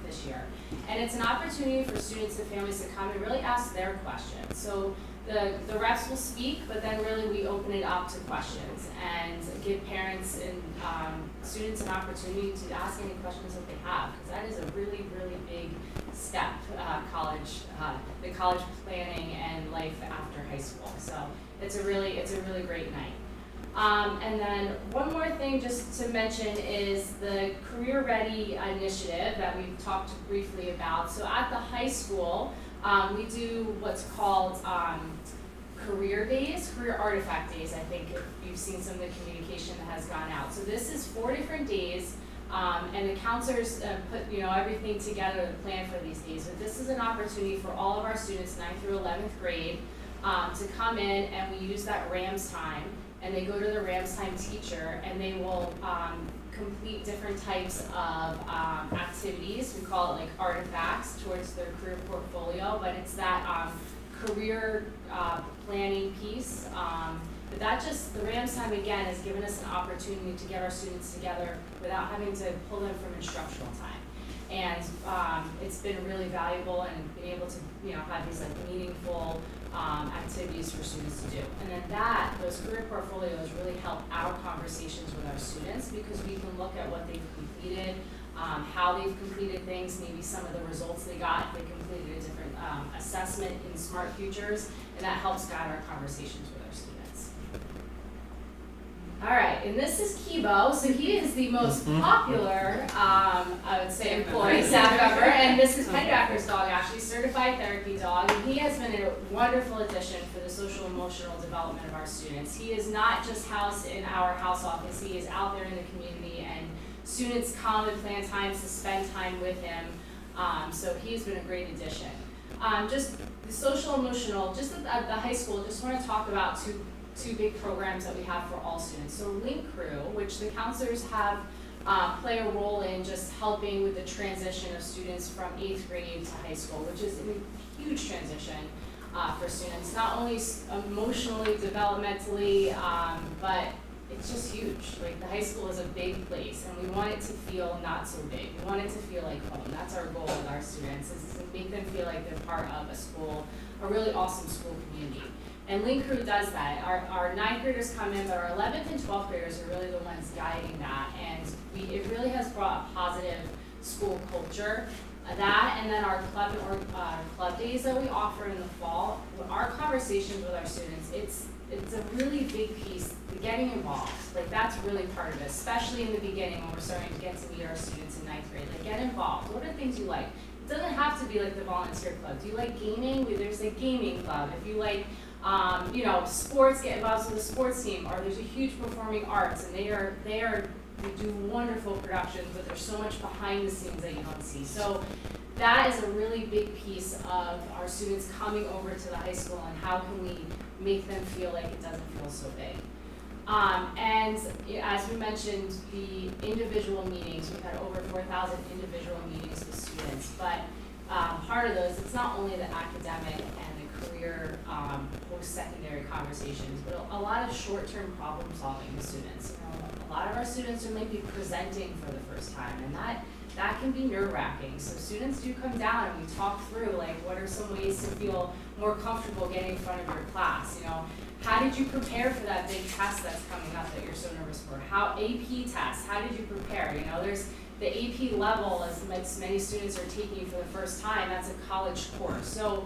this year. And it's an opportunity for students and families to come and really ask their questions. So the reps will speak, but then really we open it up to questions and give parents and students an opportunity to ask any questions that they have, because that is a really, really big step, the college planning and life after high school. So it's a really great night. And then one more thing just to mention is the Career Ready initiative that we've talked briefly about. So at the high school, we do what's called career days, career artifact days. I think if you've seen some of the communication that has gone out. So this is 4 different days, and the counselors put everything together to plan for these days. But this is an opportunity for all of our students, 9th through 11th grade, to come in, and we use that Rams time, and they go to the Rams time teacher, and they will complete different types of activities. We call it like artifacts towards their career portfolio, but it's that career planning piece. But the Rams time again has given us an opportunity to get our students together without having to pull them from instructional time. And it's been really valuable, and being able to have these like meaningful activities for students to do. And then those career portfolios really help our conversations with our students, because we can look at what they've completed, how they've completed things, maybe some of the results they got if they completed a different assessment in Smart Futures, and that helps guide our conversations with our students. All right, and this is Kibo. So he is the most popular, I would say, employee, staff member, and Mrs. Penbacker's dog, actually, certified therapy dog. And he has been a wonderful addition for the social emotional development of our students. He is not just housed in our house office, he is out there in the community, and students come and plan times to spend time with him. So he's been a great addition. Just the social emotional, just at the high school, just want to talk about two big programs that we have for all students. So Link Crew, which the counselors have play a role in just helping with the transition of students from 8th grade to high school, which is a huge transition for students, not only emotionally, developmentally, but it's just huge. Like, the high school is a big place, and we want it to feel not so big. We want it to feel like home. That's our goal with our students, is to make them feel like they're part of a school, a really awesome school community. And Link Crew does that. Our 9th graders come in, but our 11th and 12th graders are really the ones guiding that, and it really has brought a positive school culture. That, and then our club days that we offer in the fall, our conversations with our students, it's a really big piece, getting involved. Like, that's really part of it, especially in the beginning when we're starting to get to meet our students in 9th grade. Like, get involved. What are things you like? It doesn't have to be like the volunteer club. Do you like gaming? There's a gaming club. If you like, sports, get involved with the sports team. Or there's a huge performing arts, and they do wonderful productions, but there's so much behind the scenes that you don't see. So that is a really big piece of our students coming over to the high school, and how can we make them feel like it doesn't feel so big. And as we mentioned, the individual meetings, we've had over 4,000 individual meetings with students, but part of those, it's not only the academic and the career post-secondary conversations, but a lot of short-term problem solving with students. A lot of our students are maybe presenting for the first time, and that can be nerve-wracking. So students do come down and we talk through, like, what are some ways to feel more comfortable getting in front of your class? How did you prepare for that big test that's coming up that you're so nervous for? AP tests, how did you prepare? There's the AP level, as many students are taking for the first time, that's a college course. So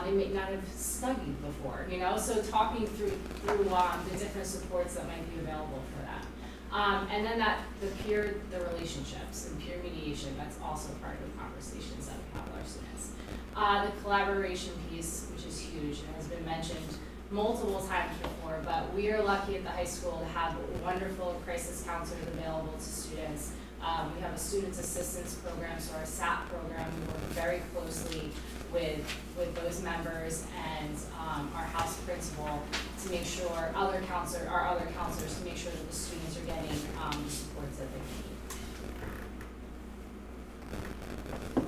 they may not have studied before, so talking through the different supports that might be available for that. And then the relationships and peer mediation, that's also part of the conversations that we have with our students. The collaboration piece, which is huge and has been mentioned multiple times before, but we are lucky at the high school to have wonderful crisis counselors available to students. We have a student assistance program, so our SAP program, we work very closely with those members and our house principal to make sure our other counselors to make sure that the students are getting the supports that they need.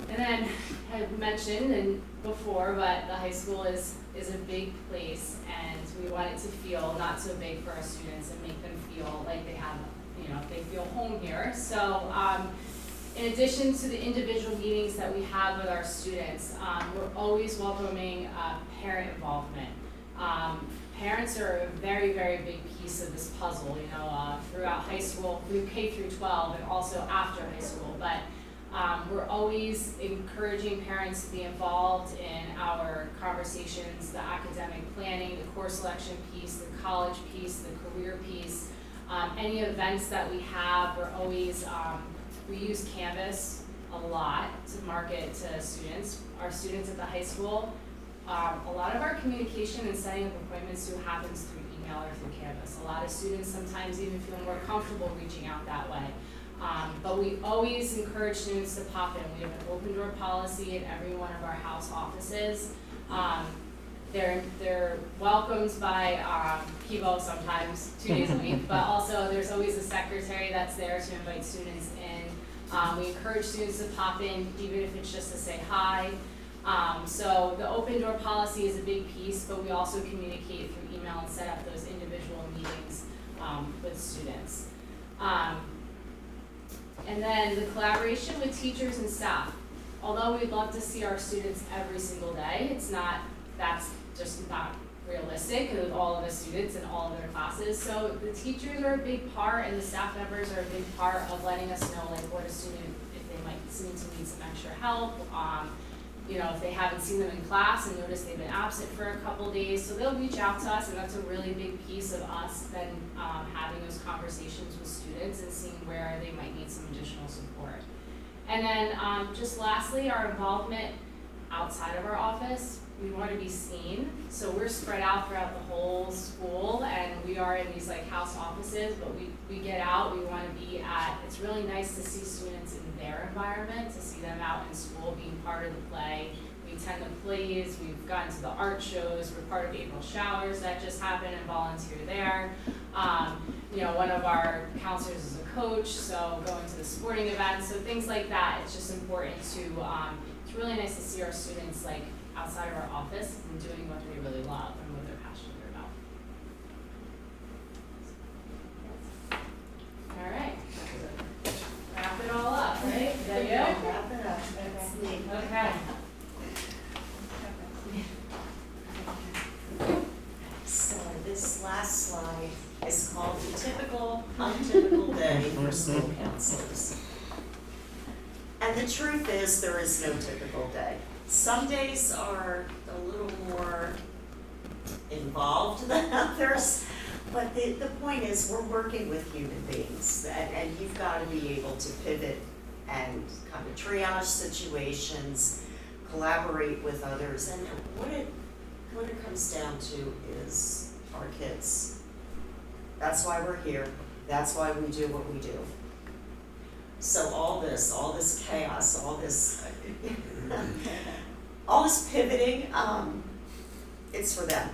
And then I've mentioned before, but the high school is a big place, and we want it to feel not so big for our students and make them feel like they have, they feel home here. So in addition to the individual meetings that we have with our students, we're always welcoming parent involvement. Parents are a very, very big piece of this puzzle, throughout high school, through K through 12, and also after high school. But we're always encouraging parents to be involved in our conversations, the academic planning, the course selection piece, the college piece, the career piece. Any events that we have, we're always, we use Canvas a lot to market to students. Our students at the high school, a lot of our communication and setting up appointments happens through email or through Canvas. A lot of students sometimes even feel more comfortable reaching out that way. But we always encourage students to pop in. We have an open door policy in every one of our house offices. They're welcomed by Kibo sometimes 2 days a week, but also there's always a secretary that's there to invite students in. We encourage students to pop in, even if it's just to say hi. So the open door policy is a big piece, but we also communicate through email and set up those individual meetings with students. And then the collaboration with teachers and staff. Although we'd love to see our students every single day, that's just not realistic with all of the students in all of their classes. So the teachers are a big part, and the staff members are a big part of letting us know, like, what a student, if they might seem to need some extra help, if they haven't seen them in class and notice they've been absent for a couple days. So they'll reach out to us, and that's a really big piece of us then having those conversations with students and seeing where they might need some additional support. And then just lastly, our involvement outside of our office. We want to be seen, so we're spread out throughout the whole school, and we are in these house offices, but we get out, we want to be it's really nice to see students in their environment, to see them out in school being part of the play. We we attend the plays, we've gotten to the art shows, we're part of April Showers that just happened and volunteer there. One of our counselors is a coach, so going to the sporting events, so things like that, it's just important to, it's really nice to see our students like outside of our office and doing what they really love and what they're passionate about. All right. Wrap it all up, right? Is that you? Wrap it up. Okay. So this last slide is called the typical, untypical day for school counselors. And the truth is, there is no typical day. Some days are a little more involved than others, but the point is, we're working with human beings, and you've got to be able to pivot and kind of triage situations, collaborate with others, and what it comes down to is our kids. That's why we're here. That's why we do what we do. So all this chaos, all this pivoting, it's for them.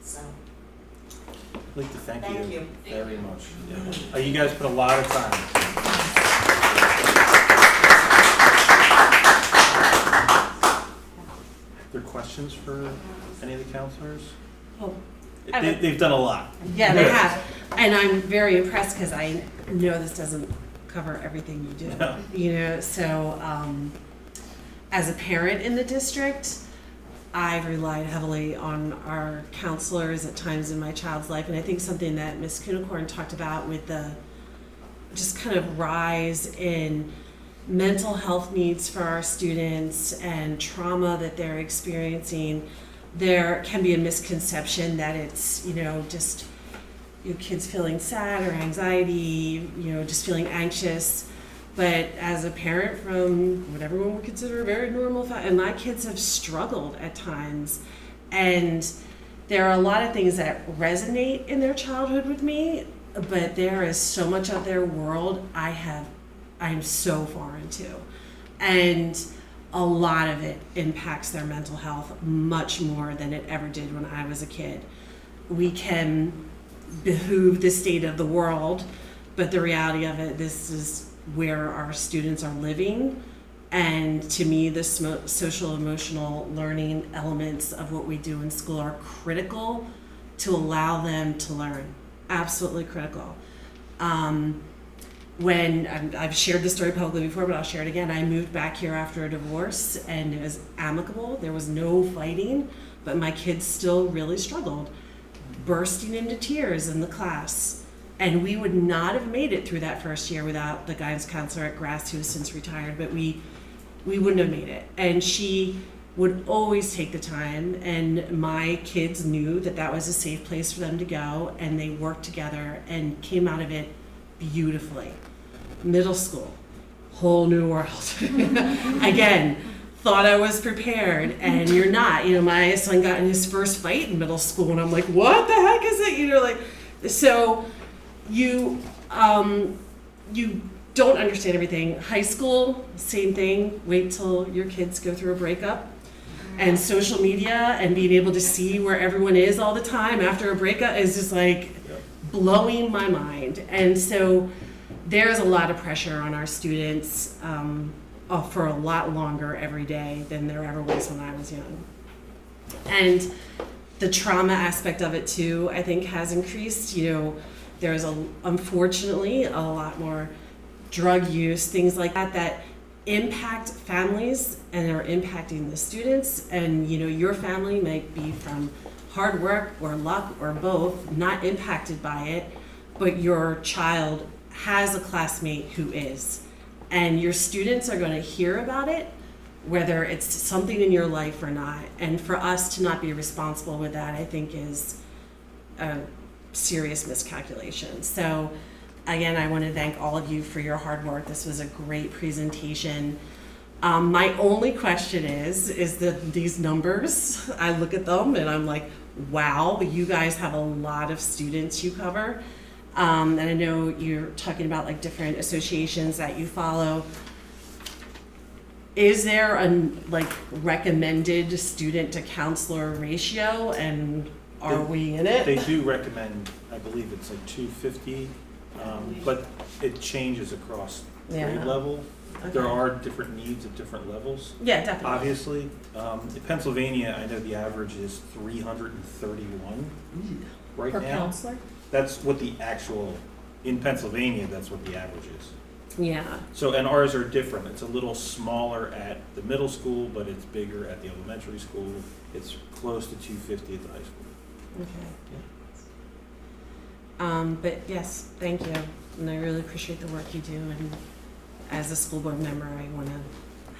So. I'd like to thank Thank you you. very much. Yeah. You guys put a lot of time. Are there questions for any of the counselors? Oh, They've done a lot. Yeah, they have. And I'm very impressed because I know this doesn't cover everything you do. No. You know, so as a parent in the district, I've relied heavily on our counselors at times in my child's life. And I think something that Ms. Kunicorn talked about with the just kind of rise in mental health needs for our students and trauma that they're experiencing, there can be a misconception that it's, just your kids feeling sad or anxiety, just feeling anxious. But as a parent from what everyone would consider a very normal and my kids have struggled at times. And there are a lot of things that resonate in their childhood with me, but there is so much of their world I'm so foreign to. And a lot of it impacts their mental health much more than it ever did when I was a kid. We can behoove the state of the world, but the reality of it, this is where our students are living. And to me, the social emotional learning elements of what we do in school are critical to allow them to learn. Absolutely critical. When I've shared this story publicly before, but I'll share it again. I moved back here after a divorce and it was amicable. There was no fighting, but my kids still really struggled, bursting into tears in the class. And we would not have made it through that first year without the guidance counselor at Grass, who has since retired, but we wouldn't have made it. And she would always take the time, and my kids knew that that was a safe place for them to go, and they worked together and came out of it beautifully. Middle school, whole new world. Again, thought I was prepared, and you're not. My son got in his first fight in middle school, and I'm like, what the heck is it? So you don't understand everything. High school, same thing. Wait till your kids go through a breakup. And social media and being able to see where everyone is all the time after a breakup is just blowing my mind. And so there's a lot of pressure on our students for a lot longer every day than there ever was when I was young. And the trauma aspect of it too, I think, has increased. There's unfortunately a lot more drug use, things like that impact families and are impacting the students. And your family might be from hard work or luck or both, not impacted by it, but your child has a classmate who is. And your students are going to hear about it, whether it's something in your life or not. And for us to not be responsible with that, I think, is a serious miscalculation. So again, I want to thank all of you for your hard work. This was a great presentation. My only question is these numbers, I look at them and I'm like, wow, but you guys have a lot of students you cover. And I know you're talking about different associations that you follow. is there a like recommended student to counselor ratio, and are we in it? They do recommend, I believe it's like 250, but it changes across grade Yeah. level. Okay. There are different needs at different levels. Yeah, definitely. Obviously, in Pennsylvania, I know the average is 331 right Per now. counselor? That's what the actual, in Pennsylvania, that's what the average is. Yeah. So, and ours are different. It's a little smaller at the middle school, but it's bigger at the elementary school. It's close to 250 at the high school. Okay. But yes, thank you, and I really appreciate the work you do, and as a school board member, I want to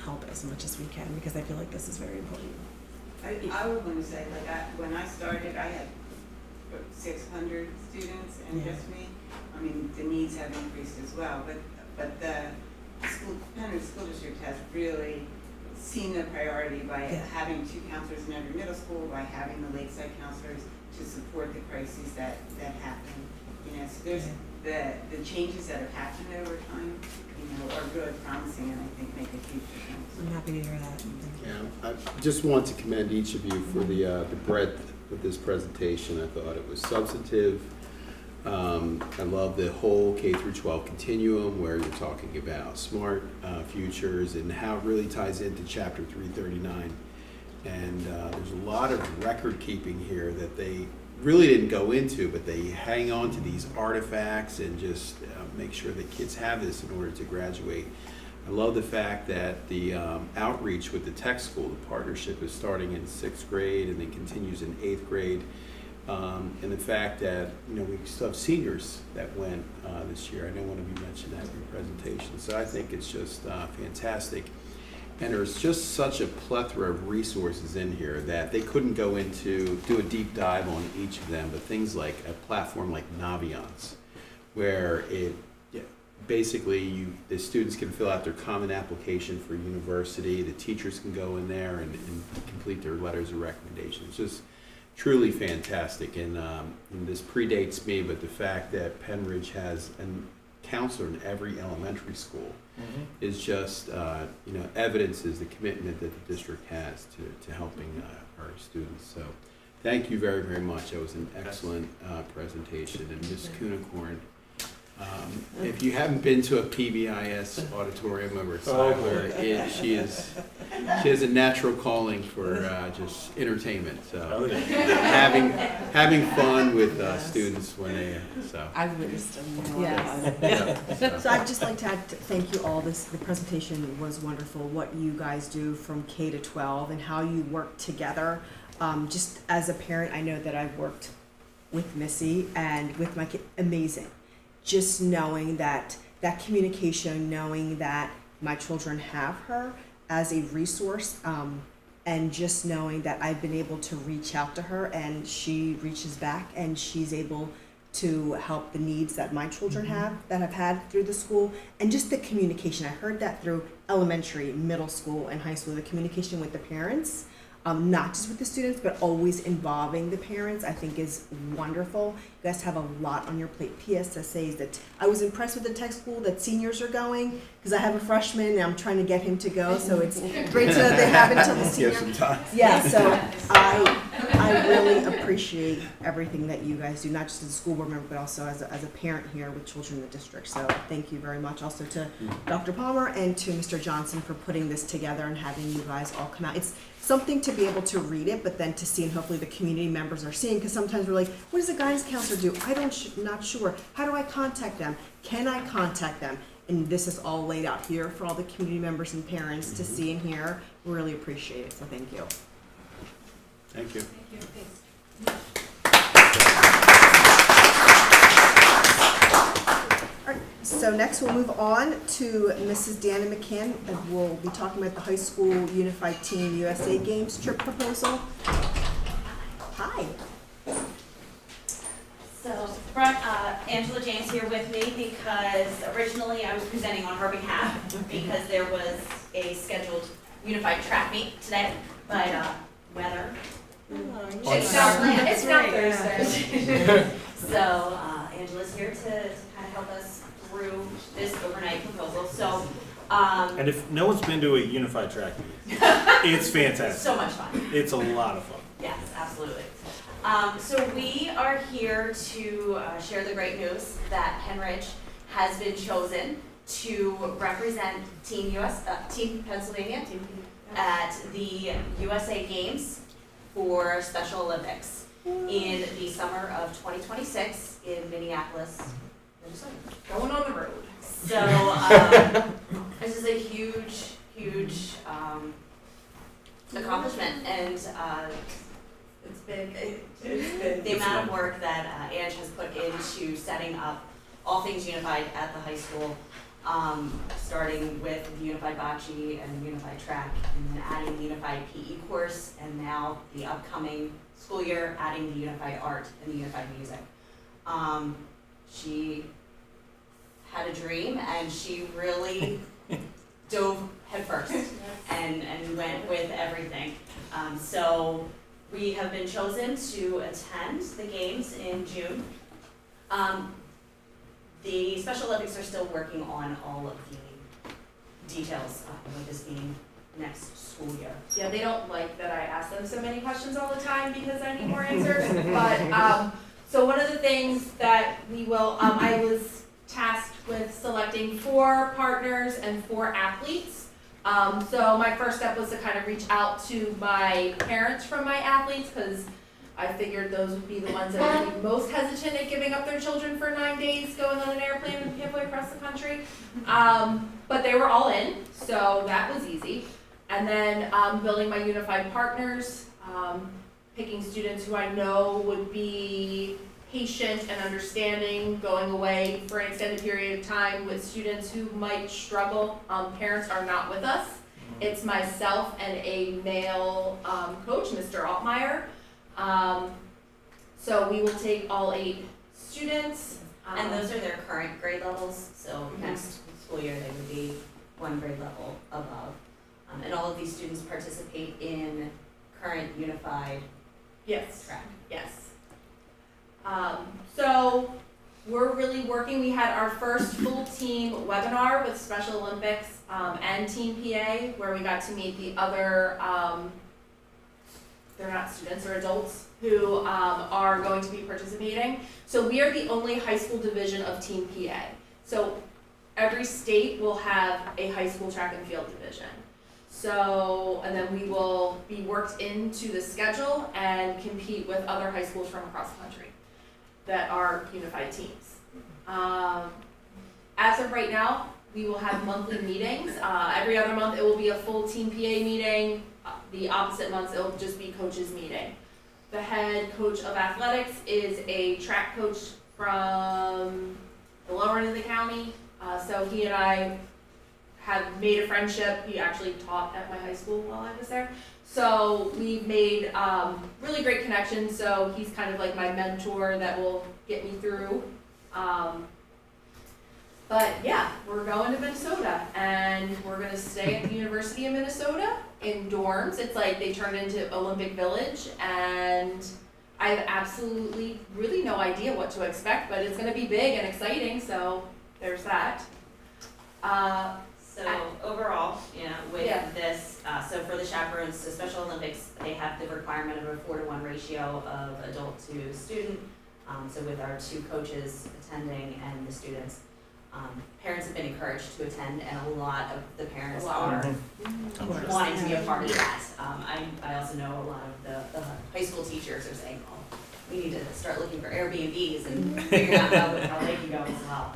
help as much as we can, because I feel like this is very important. I would want to say, like, when I started, I had 600 students and Yeah. just me. I mean, the needs have increased as well, but the Penn School District has really seen the priority by Yeah. having 2 counselors in every middle school, by having the Lakeside counselors to support the crises that happen. You know, so there's the changes that have happened over time, you know, are good, promising, and I think make a huge difference. I'm happy to hear that. Thank you. Yeah, I just want to commend each of you for the breadth of this presentation. I thought it was substantive. I love the whole K through 12 continuum where you're talking about smart futures and how it really ties into chapter 339. And there's a lot of record keeping here that they really didn't go into, but they hang on to these artifacts and just make sure that kids have this in order to graduate. I love the fact that the outreach with the tech school, the partnership is starting in 6th grade and then continues in 8th grade. And the fact that, you know, we still have seniors that went this year. I know one of you mentioned that in your presentation. So I think it's just fantastic. And there's just such a plethora of resources in here that they couldn't go into, do a deep dive on each of them, but things like a platform like Naviance, where it basically the students can fill out their common application for university, the teachers can go in there and complete their letters of recommendation. It's just truly fantastic, and this predates me, but the fact that Penridge has a counselor in every elementary school is just, you know, evidences the commitment that the district has to helping our students. So thank you very, very much. That was an excellent presentation. And Ms. Kunicorn, if you haven't been to a PBIS auditorium over at Cyber, she has a natural calling for just entertainment. So having fun with students when they so. I've witnessed them. Yes. So I'd just like to add, thank you all. The presentation was wonderful. What you guys do from K to 12 and how you work together. Just as a parent, I know that I've worked with Missy and with my kid. Amazing. Just knowing that communication, knowing that my children have her as a resource, and just knowing that I've been able to reach out to her and she reaches back and she's able to help the needs that my children have had through the school, and just the communication. I heard that through elementary, middle school, and high school, the communication with the parents. Not just with the students, but always involving the parents, I think is wonderful. You guys have a lot on your plate. PSSAs that I was impressed with the tech school that seniors are going, because I have a freshman and I'm trying to get him to go, so it's great to they have it until the senior. Give some time. Yeah, so I really appreciate everything that you guys do, not just as a school board member, but also as a parent here with children in the district. So thank you very much also to Dr. Palmer and to Mr. Johnson for putting this together and having you guys all come out. It's something to be able to read it, but then to see, and hopefully the community members are seeing, because sometimes we're like, what does a guidance counselor do? Not sure. How do I contact them? Can I contact them? And this is all laid out here for all the community members and parents to see and hear. We really appreciate it, so thank you. Thank you. All right, so next we'll move on to Mrs. Dana McCann, and we'll be talking about the high school Unified Team USA Games trip proposal. Hi. So, Angela James here with me because originally I was presenting on her behalf because there was a scheduled unified track meet today, but weather. It's not Thursday. So Angela's here to kind of help us through this overnight proposal. So And if no one's been to a unified track meet, it's fantastic. So much fun. It's a lot of fun. Yes, absolutely. So we are here to share the great news that Penridge has been chosen to represent Team Pennsylvania at the USA Games for Special Olympics in the summer of 2026 in Minneapolis, Minnesota. Going on the road. So this is a huge accomplishment, and it's big. The amount of work that Ange has put into setting up all things unified at the high school, starting with the unified bocce and the unified track, and then adding the unified PE course, and now the upcoming school year adding the unified art and the unified music. She had a dream, and she really dove headfirst and went with everything. So we have been chosen to attend the games in June. The Special Olympics are still working on all of the details of this being next school year. Yeah, they don't like that I ask them so many questions all the time because I need more answers. But so one of the things that we will, I was tasked with selecting 4 partners and 4 athletes. So my first step was to kind of reach out to my parents from my athletes, because I figured those would be the ones that would be most hesitant at giving up their children for 9 days going on an airplane halfway across the country. But they were all in, so that was easy. And then building my unified partners, picking students who I know would be patient and understanding, going away for an extended period of time with students who might struggle. Parents are not with us. It's myself and a male coach, Mr. Altmeyer. So we will take all 8 students. And those are their current grade levels, so next school year they would be 1 grade level above. And all of these students participate in current unified Yes. track. Yes. So we're really working. We had our first full team webinar with Special Olympics and Team PA, where we got to meet the other, they're not students, or adults who are going to be participating. So we are the only high school division of Team PA. So every state will have a high school track and field division. So, and then we will be worked into the schedule and compete with other high schools from across the country that are unified teams. As of right now, we will have monthly meetings. Every other month, it will be a full Team PA meeting. The opposite months, it will just be coaches meeting. The head coach of athletics is a track coach from the lower end of the county. So he and I have made a friendship. He actually taught at my high school while I was there. So we've made really great connections. So he's kind of like my mentor that will get me through. But yeah, we're going to Minnesota, and we're gonna stay at the University of Minnesota in dorms. It's like they turned into Olympic Village, and I have absolutely really no idea what to expect, but it's gonna be big and exciting, so there's that. So overall, with Yeah. this, so for the chaperones, so Special Olympics, they have the requirement of a 4-to-1 ratio of adult to student. So with our 2 coaches attending and the students, parents have been encouraged to attend, and a lot of the parents are wanting to be a part of that. I also know a lot of the high school teachers are saying, oh, we need to start looking for Airbnbs and figuring out how they can go as well.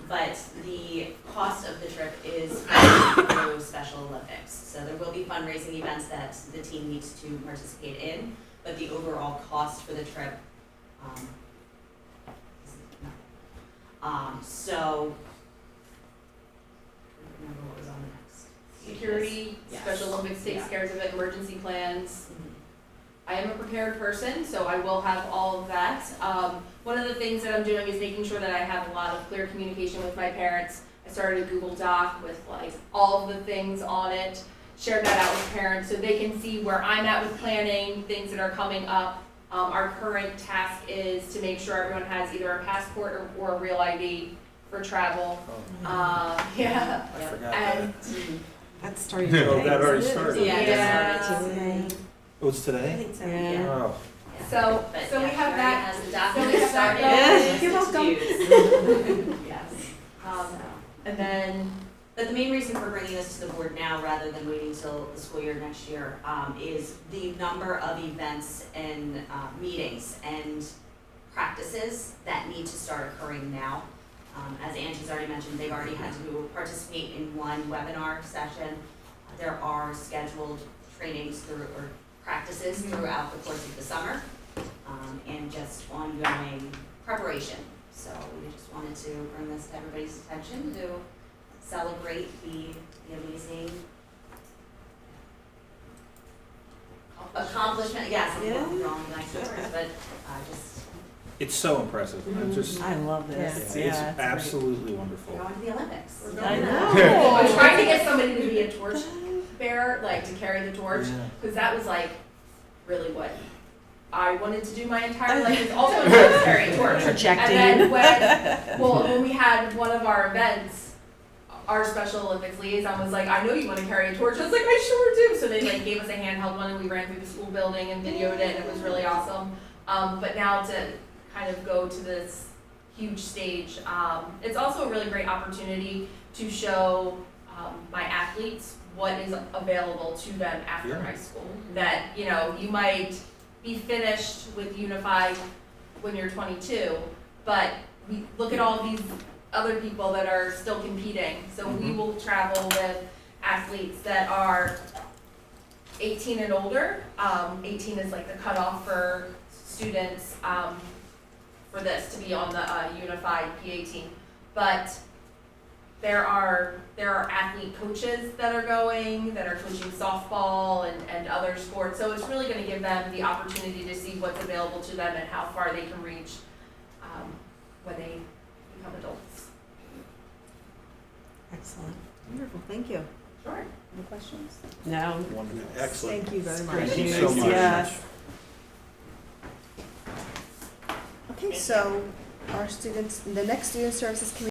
But the cost of the trip is through Special Olympics. So there will be fundraising events that the team needs to participate in, but the overall cost for the trip so I don't remember what was on the next. Security, Yes. Special Olympics takes Yeah. care of it, emergency plans. I am a prepared person, so I will have all of that. One of the things that I'm doing is making sure that I have a lot of clear communication with my parents. I started a Google Doc with like all of the things on it, shared that out with parents so they can see where I'm at with planning, things that are coming up. Our current task is to make sure everyone has either a passport or a real ID for travel. Oh, Yeah, I forgot and That started Oh, today. that already isn't it? started. Yeah, Yeah. it started today. Oh, it's today? I think so, Yeah. yeah. Oh, so, But so we yeah, have Sherry that. has the So document we have started. that You're It's welcome. to use. Yes. Um, So. and then, But the main reason for bringing this to the board now, rather than waiting till the school year next year, is the number of events and meetings and practices that need to start occurring now. As Angie's already mentioned, they've already had to participate in one webinar session. There are scheduled trainings or practices throughout the course of the summer, and just ongoing preparation. So we just wanted to bring this to everybody's attention to celebrate the amazing accomplishment, yes, I'm Yeah. wrong nice words, but just it's so impressive. I'm just, I love yeah, this. it's Yeah, it's absolutely wonderful. going to the Olympics. I I'm know. trying to get somebody to be a torch bearer, like to carry the torch, Yeah. because that was like really what I wanted to do my entire life, is also to carry a torch. Projecting. And then when we had one of our events, our Special Olympics liaison was like, I know you want to carry a torch. I was like, I sure do. So they like gave us a handheld one and we ran through the school building and videoed it and it was really awesome. But now to kind of go to this huge stage, it's also a really great opportunity to show my athletes what is available to them after Yeah. high school. That, you know, you might be finished with Unified when you're 22, but we look at all these other people that are still competing. So we will travel with athletes that are 18 and older. 18 is like the cutoff for students for this to be on the Unified PA team. But there are athlete coaches that are going, that are coaching softball and other sports. So it's really going to give them the opportunity to see what's available to them and how far they can reach when they become adults. Excellent. Wonderful, thank you. Sure. Any questions? No. Wonderful. Excellent. Thank you very much. Thank you so much. Yes. Okay, so our students, the next Student Services Committee